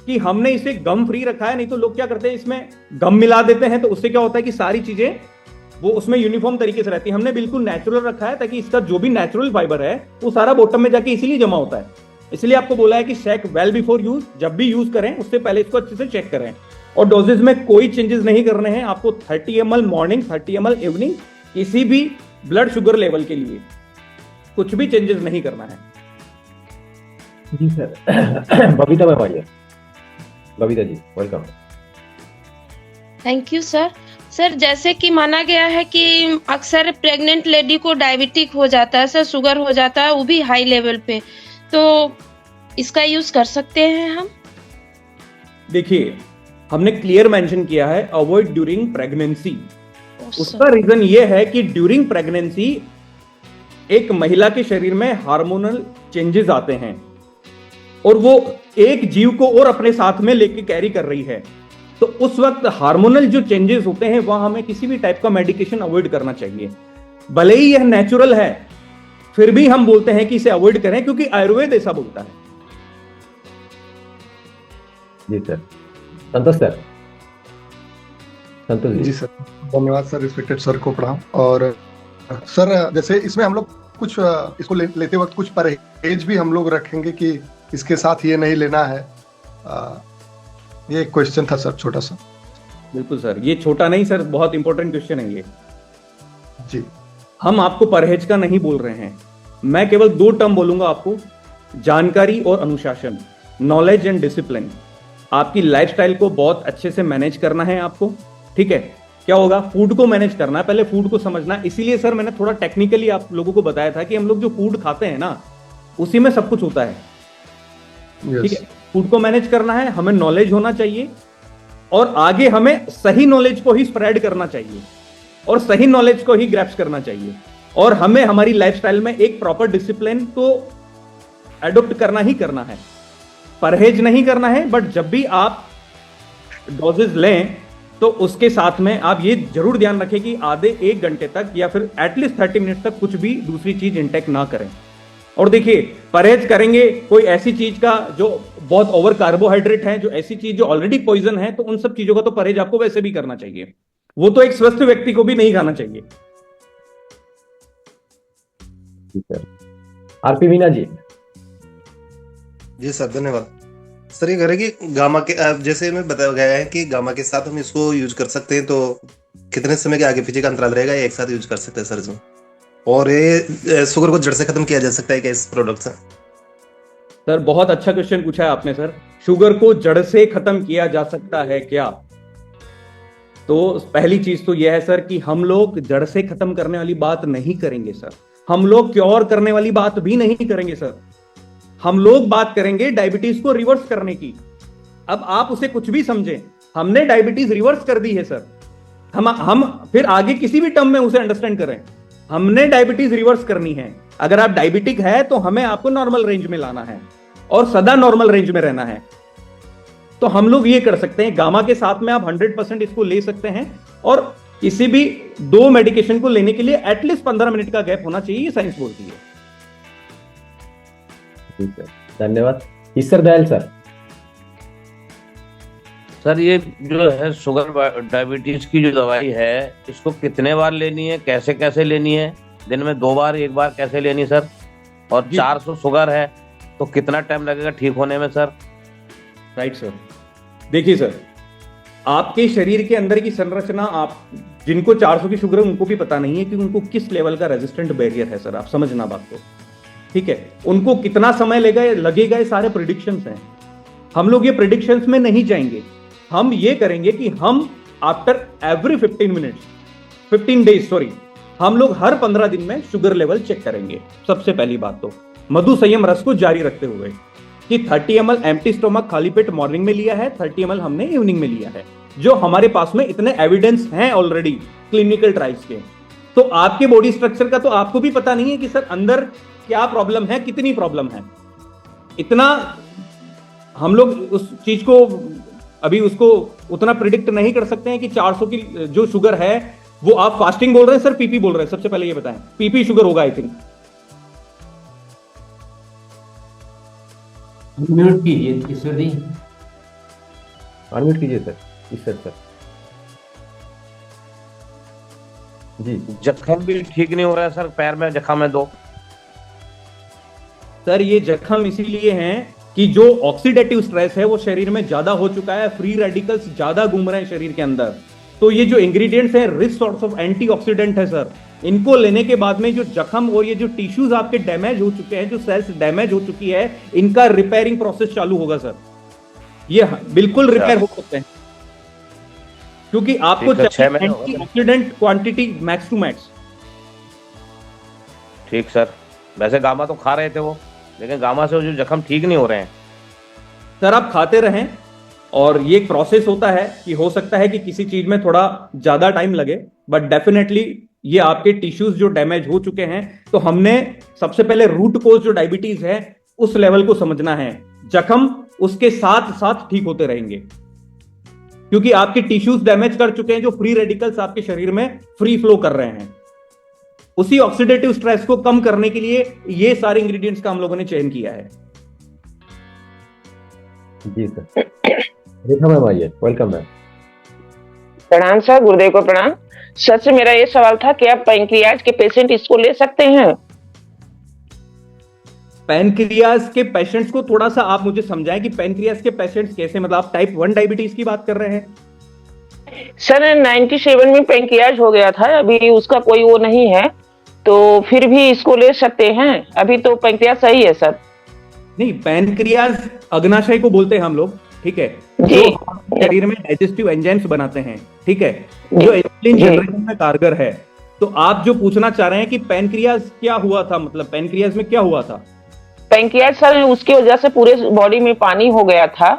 कि हमने इसे गम फ्री रखा है। नहीं तो लोग क्या करते हैं, इसमें गम मिला देते हैं, तो उससे क्या होता है कि सारी चीजें वो उसमें यूनिफॉर्म तरीके से रहती है। हमने बिल्कुल नेचुरल रखा है, ताकि इसका जो भी नेचुरल फाइबर है वो सारा बॉटम में जाके इसीलिए जमा होता है। इसलिए आपको बोला है कि चेक वेल बिफोर यूज, जब भी यूज करें उससे पहले इसको अच्छे से चेक करें। और डोजेज में कोई चेंजेस नहीं करने हैं आपको। 30 ml मॉर्निंग, 30 ml इवनिंग, किसी भी ब्लड शुगर लेवल के लिए कुछ भी चेंजेस नहीं करना है। जी सर। बबीता मैम आइए। Babita ji, welcome. Thank you sir. Sir, जैसे कि माना गया है कि अक्सर प्रेग्नेंट लेडी को डायबिटिक हो जाता है सर, शुगर हो जाता है, वो भी हाई लेवल पे, तो इसका यूज कर सकते हैं हम? देखिए, हमने क्लियर मेंशन किया है अवॉइड ड्यूरिंग प्रेगनेंसी। सर, उसका रीजन ये है कि ड्यूरिंग प्रेगनेंसी एक महिला के शरीर में हार्मोनल चेंजेस आते हैं और वो एक जीव को और अपने साथ में लेके कैरी कर रही है। तो उस वक्त हार्मोनल जो चेंजेस होते हैं वहां हमें किसी भी टाइप का मेडिकेशन अवॉइड करना चाहिए। भले ही यह नेचुरल है, फिर भी हम बोलते हैं कि इसे अवॉइड करें, क्योंकि आयुर्वेद ऐसा बोलता है। जी सर। संतोष सर। संतोष जी सर, धन्यवाद सर, रिस्पेक्टेड सर को प्रणाम। और सर, जैसे इसमें हम लोग कुछ इसको लेते वक्त कुछ परहेज भी हम लोग रखेंगे कि इसके साथ ये नहीं लेना है। ये एक क्वेश्चन था सर, छोटा सा। बिल्कुल सर, ये छोटा नहीं सर, बहुत इंपॉर्टेंट क्वेश्चन है ये। जी, हम आपको परहेज का नहीं बोल रहे हैं, मैं केवल 2 टर्म बोलूंगा आपको, जानकारी और अनुशासन, नॉलेज एंड डिसिप्लिन। आपकी लाइफस्टाइल को बहुत अच्छे से मैनेज करना है आपको, ठीक है। क्या होगा, फूड को मैनेज करना है, पहले फूड को समझना है। इसीलिए सर मैंने थोड़ा टेक्निकली आप लोगों को बताया था कि हम लोग जो फूड खाते हैं ना, उसी में सब कुछ होता है, ठीक है। फूड को मैनेज करना है, हमें नॉलेज होना चाहिए और आगे हमें सही नॉलेज को ही स्प्रेड करना चाहिए और सही नॉलेज को ही ग्रैप्स करना चाहिए। और हमें हमारी लाइफस्टाइल में एक प्रॉपर डिसिप्लिन को एडॉप्ट करना ही करना है, परहेज नहीं करना है। बट जब भी आप डोजेज लें तो उसके साथ में आप ये जरूर ध्यान रखें कि आधे 1 घंटे तक या फिर एटलीस्ट 30 मिनट तक कुछ भी दूसरी चीज इंटेक ना करें। और देखिए, परहेज करेंगे कोई ऐसी चीज का जो बहुत ओवर कार्बोहाइड्रेट है, जो ऐसी चीज जो ऑलरेडी पॉइजन है, तो उन सब चीजों का तो परहेज आपको वैसे भी करना चाहिए। वो तो एक स्वस्थ व्यक्ति को भी नहीं खाना चाहिए। आरपी मीना जी। जी सर, धन्यवाद। सर, ये कह रहे कि गामा के जैसे में बताया गया है कि गामा के साथ हम इसको यूज कर सकते हैं, तो कितने समय के आगे पीछे का अंतराल रहेगा या एक साथ यूज कर सकते हैं सर इसमें? और ये शुगर को जड़ से खत्म किया जा सकता है क्या इस प्रोडक्ट से? सर बहुत अच्छा क्वेश्चन पूछा है आपने सर। शुगर को जड़ से खत्म किया जा सकता है क्या? तो पहली चीज तो यह है सर कि हम लोग जड़ से खत्म करने वाली बात नहीं करेंगे सर। हम लोग क्योर करने वाली बात भी नहीं करेंगे सर। हम लोग बात करेंगे डायबिटीज को रिवर्स करने की। अब आप उसे कुछ भी समझें, हमने डायबिटीज रिवर्स कर दी है सर। हम फिर आगे किसी भी टर्म में उसे अंडरस्टैंड करें, हमने डायबिटीज रिवर्स करनी है। अगर आप डायबिटिक है तो हमें आपको नॉर्मल रेंज में लाना है और सदा नॉर्मल रेंज में रहना है। तो हम लोग ये कर सकते हैं, गामा के साथ में आप 100% इसको ले सकते हैं और किसी भी 2 मेडिकेशन को लेने के लिए एटलीस्ट 15 मिनट का गैप होना चाहिए, साइंस बोलती है। जी सर, धन्यवाद। ईश्वर दयाल सर। सर ये जो है शुगर डायबिटीज की जो दवाई है, इसको कितने बार लेनी है, कैसे कैसे लेनी है? दिन में 2 बार, 1 बार कैसे लेनी है सर? और 400 शुगर है तो कितना टाइम लगेगा ठीक होने में सर? Right sir. देखिए सर, आपके शरीर के अंदर की संरचना, आप जिनको 400 की शुगर है उनको भी पता नहीं है कि उनको किस लेवल का रेजिस्टेंट बैरियर है सर। आप समझना बात को, ठीक है? उनको कितना समय लगेगा, ये सारे प्रिडिक्शंस हैं। हम लोग ये प्रिडिक्शंस में नहीं जाएंगे। हम ये करेंगे कि हम आफ्टर एवरी 15 डेज हम लोग हर 15 दिन में शुगर लेवल चेक करेंगे। सबसे पहली बात तो मधु संयम रस को जारी रखते हुए कि 30 ml एम्प्टी स्टोमक खाली पेट मॉर्निंग में लिया है, 30 ml हमने इवनिंग में लिया है, जो हमारे पास में इतने एविडेंस हैं ऑलरेडी क्लिनिकल ट्रायल्स के। तो आपके बॉडी स्ट्रक्चर का तो आपको भी पता नहीं है कि सर अंदर क्या प्रॉब्लम है, कितनी प्रॉब्लम है। इतना हम लोग उस चीज को अभी उसको उतना प्रिडिक्ट नहीं कर सकते हैं कि 400 की जो शुगर है वो आप फास्टिंग बोल रहे हैं सर, पीपी बोल रहे हैं? सबसे पहले ये बताएं, पीपी शुगर होगा आई थिंक। अनम्यूट कीजिए ईश्वर जी, अनम्यूट कीजिए सर। ईश्वर सर जी। जख्म भी ठीक नहीं हो रहा है सर, पैर में जख्म है 2। सर ये जख्म इसीलिए हैं कि जो ऑक्सीडेटिव स्ट्रेस है वो शरीर में ज्यादा हो चुका है, फ्री रेडिकल्स ज्यादा घूम रहे हैं शरीर के अंदर। तो ये जो इंग्रेडिएंट्स हैं रिच सॉर्ट्स ऑफ एंटीऑक्सीडेंट है सर। इनको लेने के बाद में जो जख्म और ये जो टिश्यूज आपके डैमेज हो चुके हैं, जो सेल्स डैमेज हो चुकी है, इनका रिपेयरिंग प्रोसेस चालू होगा सर। ये बिल्कुल रिपेयर हो सकते हैं क्योंकि आपको antioxidant quantity max to max. ठीक सर। वैसे गामा तो खा रहे थे वो, लेकिन गामा से जो जख्म ठीक नहीं हो रहे हैं सर। आप खाते रहें और ये एक प्रोसेस होता है कि हो सकता है कि किसी चीज में थोड़ा ज्यादा टाइम लगे, बट डेफिनेटली ये आपके टिश्यूज जो डैमेज हो चुके हैं, तो हमने सबसे पहले रूट कोज जो डायबिटीज है उस लेवल को समझना है। जख्म उसके साथ साथ ठीक होते रहेंगे क्योंकि आपके टिश्यूज डैमेज कर चुके हैं, जो फ्री रेडिकल्स आपके शरीर में फ्री फ्लो कर रहे हैं। उसी ऑक्सीडेटिव स्ट्रेस को कम करने के लिए ये सारे इंग्रेडिएंट्स का हम लोगों ने चयन किया है। जी सर। रेखा मैम आइए, वेलकम मैम। प्रणाम सर, गुरुदेव को प्रणाम। सर से मेरा ये सवाल था कि आप पैंक्रियाज के पेशेंट इसको ले सकते हैं? पैनक्रियाज के पेशेंट्स को थोड़ा सा आप मुझे समझाएं कि पैनक्रियाज के पेशेंट्स कैसे, मतलब आप टाइप 1 डायबिटीज की बात कर रहे हैं? सर 97 में पैंक्रियाज हो गया था, अभी उसका कोई वो नहीं है, तो फिर भी इसको ले सकते हैं? अभी तो पैंक्रियाज सही है सर। नहीं, पैनक्रियाज अग्नाशय को बोलते हैं हम लोग, ठीक है, जो शरीर में डाइजेस्टिव एंजाइम्स बनाते हैं, ठीक है, जो इंसुलिन जनरेशन में कारगर है। तो आप जो पूछना चाह रहे हैं कि पैनक्रियाज क्या हुआ था, मतलब पैनक्रियाज में क्या हुआ था? पैंक्रियाज सर उसकी वजह से पूरे बॉडी में पानी हो गया था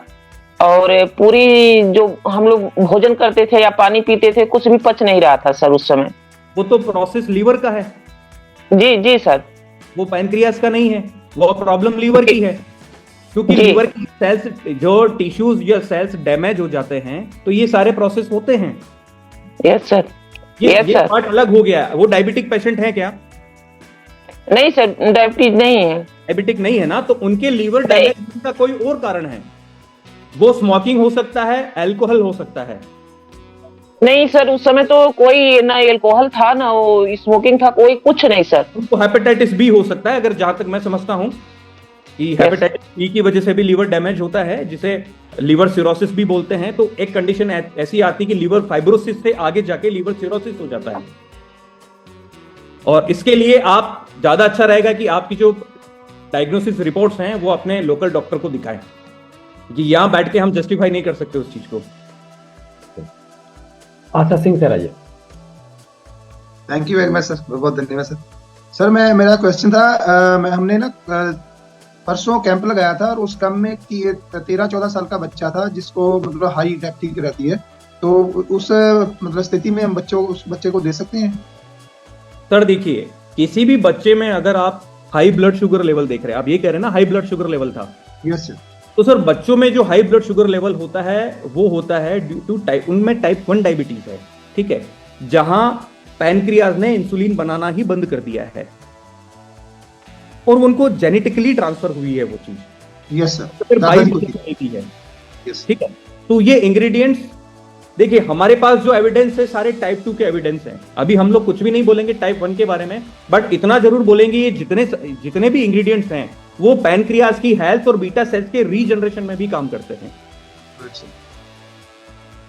और पूरी जो हम लोग भोजन करते थे या पानी पीते थे कुछ भी पच नहीं रहा था सर उस समय। वो तो प्रोसेस लीवर का है। जी जी सर। वो पैनक्रियाज का नहीं है, वो प्रॉब्लम लीवर की है क्योंकि लीवर की सेल्स, जो टिश्यूज या सेल्स डैमेज हो जाते हैं तो ये सारे प्रोसेस होते हैं। Yes sir. ये पार्ट अलग हो गया। वो डायबिटिक पेशेंट है क्या? नहीं सर, डायबिटीज नहीं है। डायबिटिक नहीं है ना, तो उनके लीवर डैमेज का कोई और कारण है। वो स्मोकिंग हो सकता है, अल्कोहल हो सकता है। नहीं सर, उस समय तो कोई ना अल्कोहल था ना वो स्मोकिंग था, कोई कुछ नहीं सर। उनको हेपेटाइटिस बी हो सकता है, अगर जहां तक मैं समझता हूं कि हेपेटाइटिस बी की वजह से भी लीवर डैमेज होता है, जिसे लीवर सिरोसिस भी बोलते हैं। तो एक कंडीशन ऐसी आती है कि लीवर फाइब्रोसिस से आगे जाके लीवर सिरोसिस हो जाता है और इसके लिए आप ज्यादा अच्छा रहेगा कि आपकी जो डायग्नोसिस रिपोर्ट्स हैं वो अपने लोकल डॉक्टर को दिखाएं, कि यहां बैठ के हम जस्टिफाई नहीं कर सकते उस चीज को। आशा सिंह सर आइए। Thank you very much sir, बहुत बहुत धन्यवाद सर। सर मेरा क्वेश्चन था, हमने ना परसों कैंप लगाया था और उस कैंप में 13-14 साल का बच्चा था जिसको मतलब हाई डायबिटीज रहती है, तो उस मतलब स्थिति में हम उस बच्चे को दे सकते हैं? सर देखिए, किसी भी बच्चे में अगर आप हाई ब्लड शुगर लेवल देख रहे हैं, आप ये कह रहे हैं ना हाई ब्लड शुगर लेवल था, यस सर। तो सर बच्चों में जो हाई ब्लड शुगर लेवल होता है वो होता है ड्यू टू उनमें टाइप 1 डायबिटीज है, ठीक है, जहां पैनक्रियाज ने इंसुलिन बनाना ही बंद कर दिया है और उनको जेनेटिकली ट्रांसफर हुई है वो चीज। Yes sir. तो फिर बाई है, ठीक है। तो ये इंग्रेडिएंट्स देखिए, हमारे पास जो एविडेंस है सारे टाइप 2 के एविडेंस हैं। अभी हम लोग कुछ भी नहीं बोलेंगे टाइप 1 के बारे में, बट इतना जरूर बोलेंगे ये जितने भी इंग्रेडिएंट्स हैं वो पैनक्रियाज की हेल्थ और बीटा सेल्स के रीजनरेशन में भी काम करते हैं,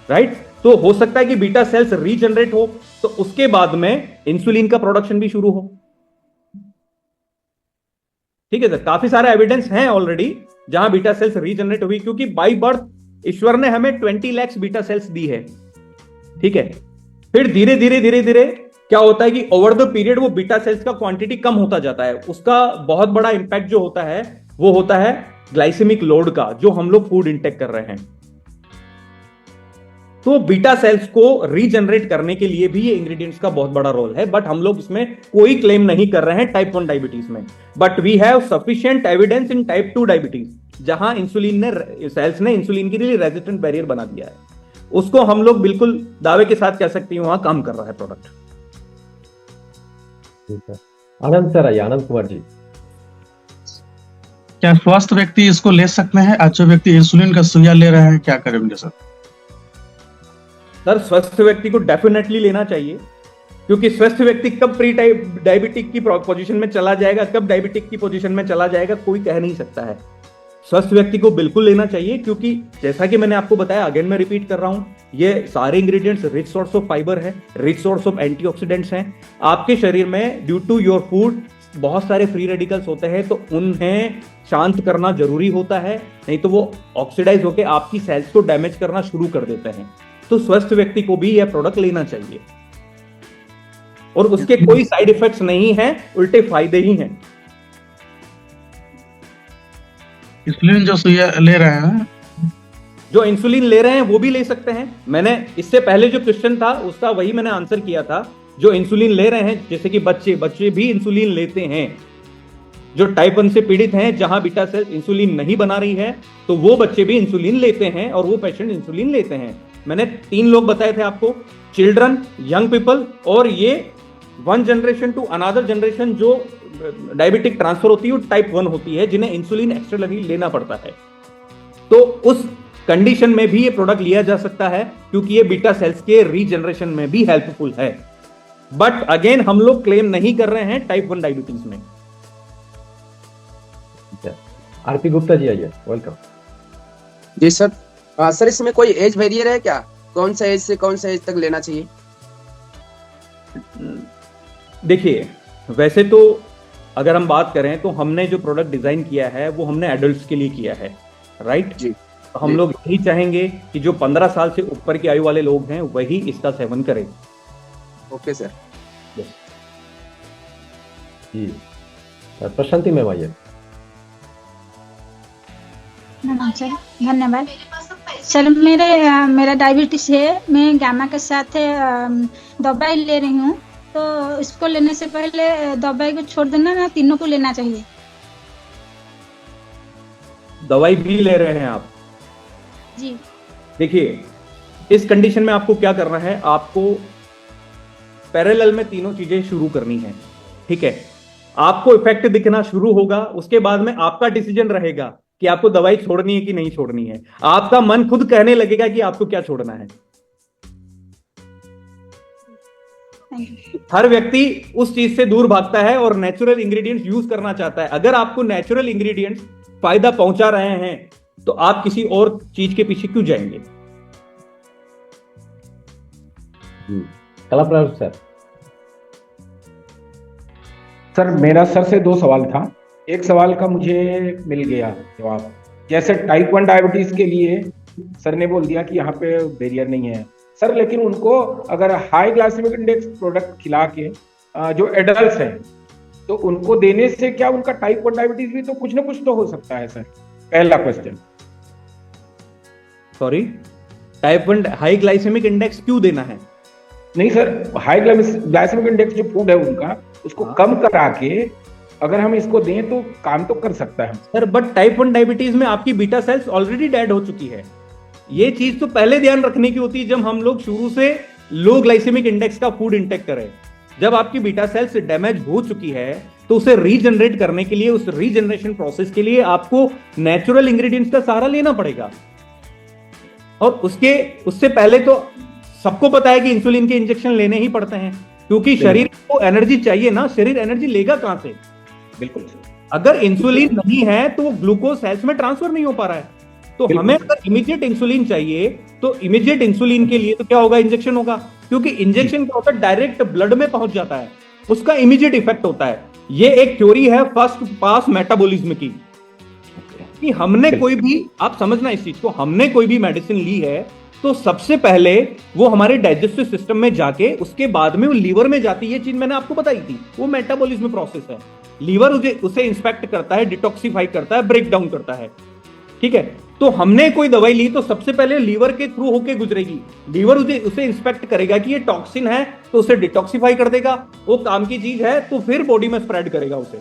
राइट। तो हो सकता है कि बीटा सेल्स रीजनरेट हो तो उसके बाद में इंसुलिन का प्रोडक्शन भी शुरू हो, ठीक है सर। काफी सारा एविडेंस है ऑलरेडी जहां बीटा सेल्स रीजनरेट हुई, क्योंकि बाई बर्थ ईश्वर ने हमें 20 लाख बीटा सेल्स दी है, ठीक है। फिर धीरे धीरे क्या होता है कि ओवर द पीरियड वो बीटा सेल्स का क्वांटिटी कम होता जाता है। उसका बहुत बड़ा इंपैक्ट जो होता है वो होता है ग्लाइसेमिक लोड का, जो हम लोग फूड इंटेक कर रहे हैं। तो बीटा सेल्स को रीजनरेट करने के लिए भी ये इंग्रेडिएंट्स का बहुत बड़ा रोल है, बट हम लोग इसमें कोई क्लेम नहीं कर रहे हैं टाइप 1 डायबिटीज में। But we have sufficient evidence in type 2 diabetes, जहां सेल्स ने इंसुलिन के लिए रेजिस्टेंट बैरियर बना दिया है। उसको हम लोग बिल्कुल दावे के साथ कह सकते हैं वहां काम कर रहा है प्रोडक्ट। ठीक है, आनंद सर आइए। आनंद कुमार जी। क्या स्वस्थ व्यक्ति इसको ले सकते हैं? आज जो व्यक्ति इंसुलिन का सुइया ले रहे हैं क्या करेंगे सर? सर स्वस्थ व्यक्ति को डेफिनेटली लेना चाहिए, क्योंकि स्वस्थ व्यक्ति कब प्री डायबिटिक की पोजीशन में चला जाएगा, कब डायबिटिक की पोजीशन में चला जाएगा, कोई कह नहीं सकता है। स्वस्थ व्यक्ति को बिल्कुल लेना चाहिए, क्योंकि जैसा कि मैंने आपको बताया, अगेन मैं रिपीट कर रहा हूं, ये सारे ingredients rich source of fibre है, रिच सोर्स ऑफ एंटीऑक्सीडेंट्स हैं। आपके शरीर में ड्यू टू योर फूड बहुत सारे फ्री रेडिकल्स होते हैं, तो उन्हें शांत करना जरूरी होता है, नहीं तो वो ऑक्सीडाइज होकर आपकी सेल्स को डैमेज करना शुरू कर देते हैं। तो स्वस्थ व्यक्ति को भी यह प्रोडक्ट लेना चाहिए और उसके कोई साइड इफेक्ट्स नहीं है, उल्टे फायदे ही हैं। इंसुलिन जो सुइया ले रहे हैं, जो इंसुलिन ले रहे हैं वो भी ले सकते हैं। मैंने इससे पहले जो क्वेश्चन था उसका वही मैंने आंसर किया था। जो इंसुलिन ले रहे हैं, जैसे कि बच्चे भी इंसुलिन लेते हैं, जो टाइप 1 से पीड़ित हैं, जहां बीटा सेल इंसुलिन नहीं बना रही है, तो वो बच्चे भी इंसुलिन लेते हैं और वो पेशेंट इंसुलिन लेते हैं। मैंने 3 लोग बताए थे आपको, चिल्ड्रन, यंग पीपल और ये 1 जनरेशन टू अनदर जनरेशन जो डायबिटिक ट्रांसफर होती है वो टाइप 1 होती है, जिन्हें इंसुलिन एक्सटर्नली लेना पड़ता है। तो उस कंडीशन में भी ये प्रोडक्ट लिया जा सकता है, क्योंकि ये बीटा सेल्स के रीजनरेशन में भी हेल्पफुल है। बट अगेन हम लोग क्लेम नहीं कर रहे हैं टाइप 1 डायबिटीज में। आरपी गुप्ता जी आइए, वेलकम। जी सर। सर इसमें कोई एज वेरियर है क्या? कौन सा एज से कौन सा एज तक लेना चाहिए? देखिए, वैसे तो अगर हम बात करें तो हमने जो प्रोडक्ट डिजाइन किया है वो हमने एडल्ट्स के लिए किया है, राइट जी। तो हम लोग यही चाहेंगे कि जो 15 साल से ऊपर की आयु वाले लोग हैं वही इसका सेवन करें। Okay sir. जी, प्रशांति मैम आइए। सर धन्यवाद सर। मेरा डायबिटीज है, मैं गामा के साथ दवाई ले रही हूँ, तो इसको लेने से पहले दवाई को छोड़ देना ना, तीनों को लेना चाहिए? दवाई भी ले रहे हैं आप? जी। देखिए, इस कंडीशन में आपको क्या करना है, आपको पैरेलल में तीनों चीजें शुरू करनी है, ठीक है। आपको इफेक्ट दिखना शुरू होगा, उसके बाद में आपका डिसीजन रहेगा कि आपको दवाई छोड़नी है कि नहीं छोड़नी है। आपका मन खुद कहने लगेगा कि आपको क्या छोड़ना है। हर व्यक्ति उस चीज से दूर भागता है और नेचुरल इंग्रेडिएंट्स यूज करना चाहता है। अगर आपको नेचुरल इंग्रेडिएंट्स फायदा पहुंचा रहे हैं तो आप किसी और चीज के पीछे क्यों जाएंगे? कलाप्राण सर। सर मेरा सर से 2 सवाल था। एक सवाल का मुझे मिल गया जवाब। जैसे टाइप 1 डायबिटीज के लिए सर ने बोल दिया कि यहाँ पे बैरियर नहीं है सर, लेकिन उनको अगर हाई ग्लाइसेमिक इंडेक्स प्रोडक्ट खिला के जो एडल्ट हैं तो उनको देने से क्या उनका टाइप 1 डायबिटीज भी तो कुछ ना कुछ तो हो सकता है सर? पहला question. Sorry, type 1 high glycemic index क्यों देना है? नहीं सर, हाई ग्लाइसेमिक इंडेक्स जो फूड है उनका उसको कम करा के अगर हम इसको दें तो काम तो कर सकता है सर। बट टाइप 1 डायबिटीज में आपकी बीटा सेल्स ऑलरेडी डेड हो चुकी है। ये चीज तो पहले ध्यान रखने की होती है जब हम लोग शुरू से लो ग्लाइसेमिक इंडेक्स का फूड इंटेक करें। जब आपकी बीटा सेल्स डैमेज हो चुकी है तो उसे रीजनरेट करने के लिए, उस रीजनरेशन प्रोसेस के लिए आपको नेचुरल इंग्रेडिएंट्स का सहारा लेना पड़ेगा। और उससे पहले तो सबको पता है कि इंसुलिन के इंजेक्शन लेने ही पड़ते हैं, क्योंकि शरीर को एनर्जी चाहिए ना। शरीर एनर्जी लेगा कहां से? बिल्कुल। अगर इंसुलिन नहीं है तो वो ग्लूकोज सेल्स में ट्रांसफर नहीं हो पा रहा है। तो हमें अगर इमीडिएट इंसुलिन चाहिए तो इमीडिएट इंसुलिन के लिए तो क्या होगा? इंजेक्शन होगा, क्योंकि इंजेक्शन क्या होता है? डायरेक्ट ब्लड में पहुंच जाता है, उसका इमीडिएट इफेक्ट होता है। ये एक थ्योरी है फर्स्ट पास मेटाबॉलिज्म की, कि हमने कोई भी, आप समझना इस चीज को, हमने कोई भी मेडिसिन ली है तो सबसे पहले वो हमारे डाइजेस्टिव सिस्टम में जाके उसके बाद में वो लीवर में जाती है। ये चीज मैंने आपको बताई थी, वो मेटाबॉलिज्म प्रोसेस है। लीवर उसे इंस्पेक्ट करता है, डिटॉक्सिफाई करता है, ब्रेक डाउन करता है। ठीक है, तो हमने कोई दवाई ली तो सबसे पहले लीवर के थ्रू होके गुजरेगी। लीवर उसे इंस्पेक्ट करेगा कि ये टॉक्सिन है तो उसे डिटॉक्सिफाई कर देगा, वो काम की चीज है, तो फिर बॉडी में स्प्रेड करेगा उसे।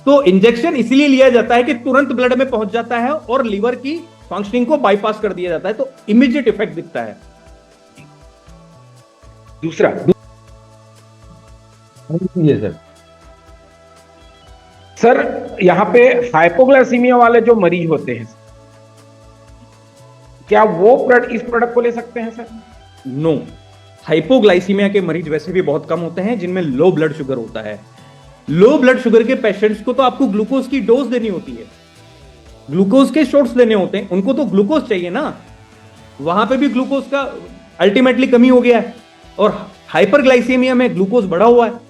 तो इंजेक्शन इसलिए लिया जाता है कि तुरंत ब्लड में पहुंच जाता है और लीवर की फंक्शनिंग को बाईपास कर दिया जाता है, तो इमीडिएट इफेक्ट दिखता है। दूसरा सर, यहाँ पे हाइपोग्लाइसीमिया वाले जो मरीज होते हैं क्या वो इस प्रोडक्ट को ले सकते हैं सर? नो, हाइपोग्लाइसीमिया के मरीज वैसे भी बहुत कम होते हैं जिनमें लो ब्लड शुगर होता है। लो ब्लड शुगर के पेशेंट्स को तो आपको ग्लूकोज की डोज देनी होती है, ग्लूकोज के शॉट्स देने होते हैं, उनको तो ग्लूकोज चाहिए ना। वहां पे भी ग्लूकोज का अल्टीमेटली कमी हो गया है और हाइपरग्लाइसीमिया में ग्लूकोज बढ़ा हुआ है।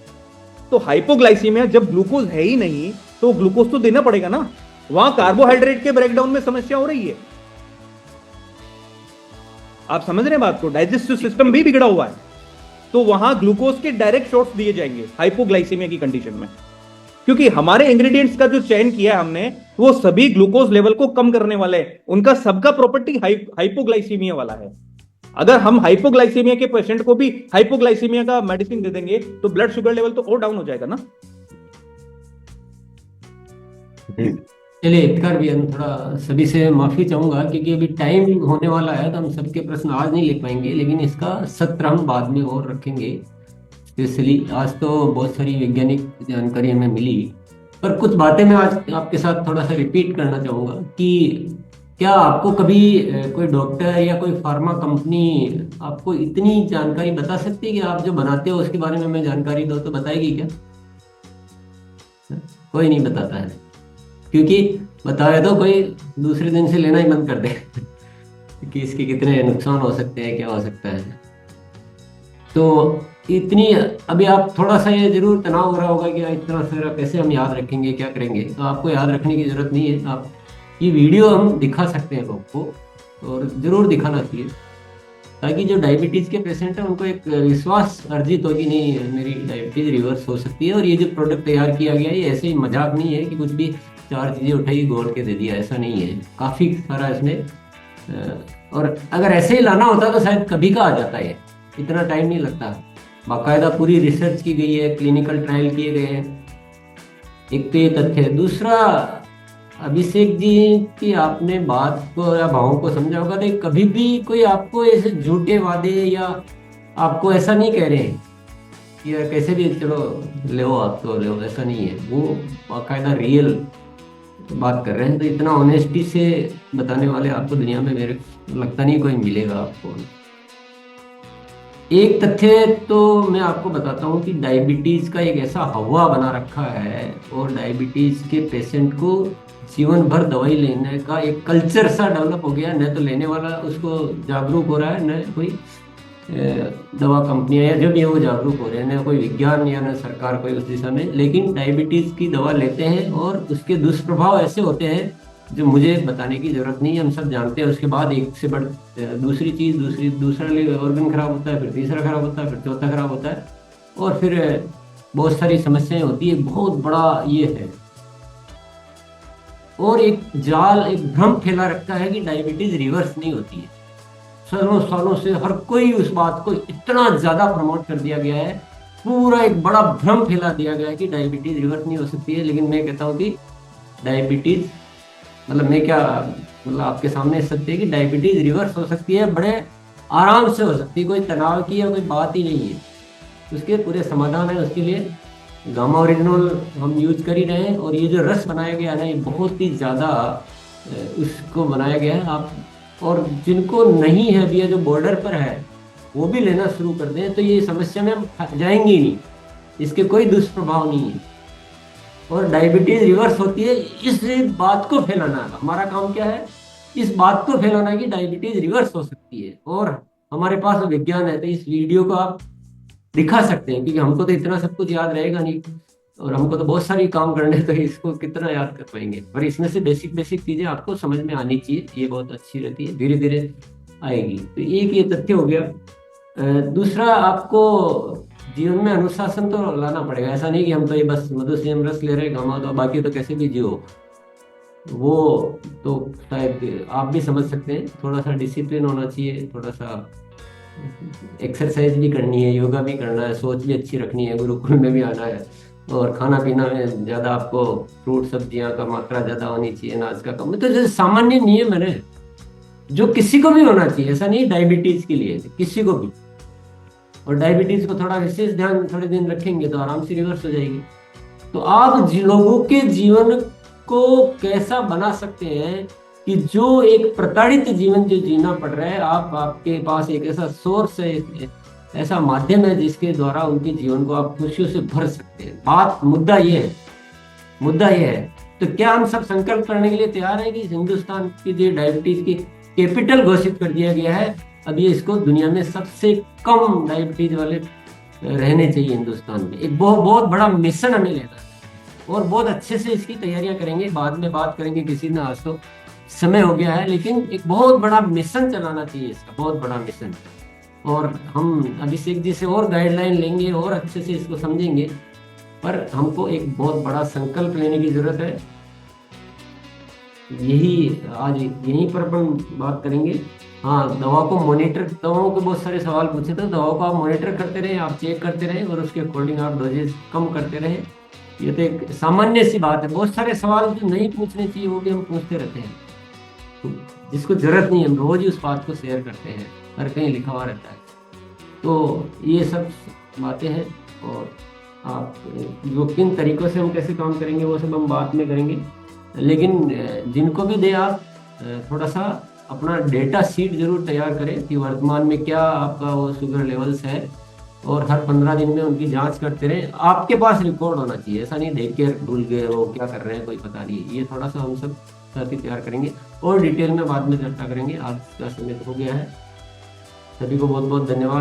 तो हाइपोग्लाइसीमिया जब ग्लूकोज है ही नहीं तो ग्लूकोज तो देना पड़ेगा ना। वहां कार्बोहाइड्रेट के ब्रेकडाउन में समस्या हो रही है, आप समझ रहे हैं बात को? डाइजेस्टिव सिस्टम भी बिगड़ा हुआ है, तो वहां ग्लूकोज के डायरेक्ट शॉट्स दिए जाएंगे हाइपोग्लाइसीमिया की कंडीशन में, क्योंकि हमारे इंग्रेडिएंट्स का जो चयन किया है हमने वो सभी ग्लूकोज लेवल को कम करने वाले हैं। उनका सबका प्रॉपर्टी हाइपोग्लाइसीमिया वाला है। अगर हम हाइपोग्लाइसीमिया के पेशेंट को भी हाइपोग्लाइसीमिया का मेडिसिन दे देंगे तो ब्लड शुगर लेवल तो और डाउन हो जाएगा ना। चलिए इतकार भी, हम थोड़ा सभी से माफी चाहूंगा क्योंकि अभी टाइम होने वाला है तो हम सबके प्रश्न आज नहीं लिख पाएंगे, लेकिन इसका सत्र हम बाद में और रखेंगे। स्पेशली आज तो बहुत सारी वैज्ञानिक जानकारी हमें मिली, पर कुछ बातें मैं आज आपके साथ थोड़ा सा रिपीट करना चाहूँगा कि क्या आपको कभी कोई डॉक्टर या कोई फार्मा कंपनी आपको इतनी जानकारी बता सकती है कि आप जो बनाते हो उसके बारे में मैं जानकारी दो तो बताएगी क्या? कोई नहीं बताता है, क्योंकि बताए तो कोई दूसरे दिन से लेना ही बंद कर दे कि इसके कितने नुकसान हो सकते हैं, क्या हो सकता है। तो इतनी अभी आप थोड़ा सा ये जरूर तनाव हो रहा होगा कि इतना सारा कैसे हम याद रखेंगे, क्या करेंगे। तो आपको याद रखने की जरूरत नहीं है। आप ये वीडियो हम दिखा सकते हैं लोग को, और जरूर दिखाना चाहिए ताकि जो डायबिटीज़ के पेशेंट हैं उनको एक विश्वास अर्जित होगी, नहीं मेरी डायबिटीज़ रिवर्स हो सकती है। और ये जो प्रोडक्ट तैयार किया गया है ये ऐसे ही मजाक नहीं है कि कुछ भी 4 चीज़ें उठाई घोल के दे दिया, ऐसा नहीं है। काफ़ी सारा इसमें, और अगर ऐसे ही लाना होता तो शायद कभी का आ जाता है, इतना टाइम नहीं लगता। बाकायदा पूरी रिसर्च की गई है, क्लिनिकल ट्रायल किए गए हैं। एक तो ये तथ्य है। दूसरा, अभिषेक जी की आपने बात को या भावों को समझा होगा तो कभी भी कोई आपको ऐसे झूठे वादे या आपको ऐसा नहीं कह रहे हैं या कैसे भी चलो ले आप तो ले, ऐसा नहीं है। वो बाकायदा रियल बात कर रहे हैं। तो इतना ऑनेस्टी से बताने वाले आपको दुनिया में मेरे लगता नहीं कोई मिलेगा आपको। एक तथ्य तो मैं आपको बताता हूँ कि डायबिटीज़ का एक ऐसा हवा बना रखा है और डायबिटीज़ के पेशेंट को जीवन भर दवाई लेने का एक कल्चर सा डेवलप हो गया। न तो लेने वाला उसको जागरूक हो रहा है, न कोई दवा कंपनियां या जो भी है वो जागरूक हो रहे हैं, ना कोई विज्ञान या ना सरकार कोई उस दिशा में, लेकिन डायबिटीज की दवा लेते हैं और उसके दुष्प्रभाव ऐसे होते हैं जो मुझे बताने की जरूरत नहीं है, हम सब जानते हैं। उसके बाद एक से बढ़ दूसरी चीज, दूसरा ऑर्गन खराब होता है, फिर तीसरा खराब होता है, फिर चौथा खराब होता है, और फिर बहुत सारी समस्याएं होती है। बहुत बड़ा ये है, और एक जाल, एक भ्रम फैला रखा है कि डायबिटीज रिवर्स नहीं होती है। सालों सालों से हर कोई उस बात को इतना ज्यादा प्रमोट कर दिया गया है, पूरा एक बड़ा भ्रम फैला दिया गया है कि डायबिटीज रिवर्स नहीं हो सकती है। लेकिन मैं कहता हूँ कि डायबिटीज मतलब आपके सामने सत्य है कि डायबिटीज रिवर्स हो सकती है, बड़े आराम से हो सकती है, कोई तनाव की या कोई बात ही नहीं है। उसके पूरे समाधान है। उसके लिए गामा ओरिजिनल हम यूज कर ही रहे हैं, और ये जो रस बनाया गया है ना, ये बहुत ही ज़्यादा उसको बनाया गया है। आप और जिनको नहीं है भी, जो बॉर्डर पर है, वो भी लेना शुरू कर दें तो ये समस्या में हम जाएंगे ही नहीं, इसके कोई दुष्प्रभाव नहीं है। और डायबिटीज रिवर्स होती है, इस बात को फैलाना हमारा काम क्या है, इस बात को फैलाना कि डायबिटीज रिवर्स हो सकती है। और हमारे पास विज्ञान है, तो इस वीडियो को आप दिखा सकते हैं, क्योंकि हमको तो इतना सब कुछ याद रहेगा नहीं, और हमको तो बहुत सारी काम करने, तो इसको कितना याद कर पाएंगे। पर इसमें से बेसिक चीजें आपको समझ में आनी चाहिए, ये बहुत अच्छी रहती है, धीरे धीरे आएगी। तो एक ये तथ्य हो गया। दूसरा, आपको जीवन में अनुशासन तो लाना पड़ेगा। ऐसा नहीं कि हम तो ये बस मधुसेम रस ले रहे हैं गामा, तो बाकी तो कैसे भी जियो, वो तो शायद आप भी समझ सकते हैं। थोड़ा सा डिसिप्लिन होना चाहिए, थोड़ा सा एक्सरसाइज भी करनी है, योगा भी करना है, सोच भी अच्छी रखनी है, गुरुकुल में भी आना है, और खाना पीना में ज़्यादा आपको फ्रूट सब्जियां का मात्रा ज़्यादा होनी चाहिए, अनाज का कम। तो जो सामान्य नियम है ना, जो किसी को भी होना चाहिए, ऐसा नहीं डायबिटीज के लिए, किसी को भी। और डायबिटीज को थोड़ा विशेष ध्यान थोड़े दिन रखेंगे तो आराम से रिवर्स हो जाएगी। तो आप लोगों के जीवन को कैसा बना सकते हैं कि जो एक प्रताड़ित जीवन जो जीना पड़ रहा है, आपके पास एक ऐसा सोर्स है, ऐसा माध्यम है जिसके द्वारा उनके जीवन को आप खुशियों से भर सकते हैं। मुद्दा ये है। तो क्या हम सब संकल्प करने के लिए तैयार हैं कि हिंदुस्तान की जो डायबिटीज की कैपिटल घोषित कर दिया गया है, अब ये इसको दुनिया में सबसे कम डायबिटीज वाले रहने चाहिए हिंदुस्तान में। एक बहुत बड़ा मिशन हमें लेना है, और बहुत अच्छे से इसकी तैयारियां करेंगे, बाद में बात करेंगे किसी ने। आज तो समय हो गया है, लेकिन एक बहुत बड़ा मिशन चलाना चाहिए, इसका बहुत बड़ा मिशन। और हम अभिषेक जी से और गाइडलाइन लेंगे और अच्छे से इसको समझेंगे, पर हमको एक बहुत बड़ा संकल्प लेने की जरूरत है। यहीं पर अपन बात करेंगे। हाँ, दवाओं के बहुत सारे सवाल पूछे थे। दवाओं को आप मॉनिटर करते रहे, आप चेक करते रहे, और उसके अकॉर्डिंग आप डोजेज कम करते रहे। ये तो एक सामान्य सी बात है। बहुत सारे सवाल जो नहीं पूछने चाहिए वो भी हम पूछते रहते हैं, जिसको जरूरत नहीं है हम रोज ही उस बात को शेयर करते हैं, हर कहीं लिखा हुआ रहता है। तो ये सब बातें हैं, और आप जो किन तरीकों से हम कैसे काम करेंगे वो सब हम बाद में करेंगे। लेकिन जिनको भी दे, आप थोड़ा सा अपना डेटा शीट जरूर तैयार करें कि वर्तमान में क्या आपका वो शुगर लेवल्स है, और हर 15 दिन में उनकी जांच करते रहे। आपके पास रिकॉर्ड होना चाहिए, ऐसा नहीं देख के भूल गए वो क्या कर रहे हैं, कोई पता नहीं। ये थोड़ा सा हम सब साथ ही तैयार करेंगे, और डिटेल में बाद में चर्चा करेंगे। आज का समय हो गया है। सभी को बहुत बहुत धन्यवाद।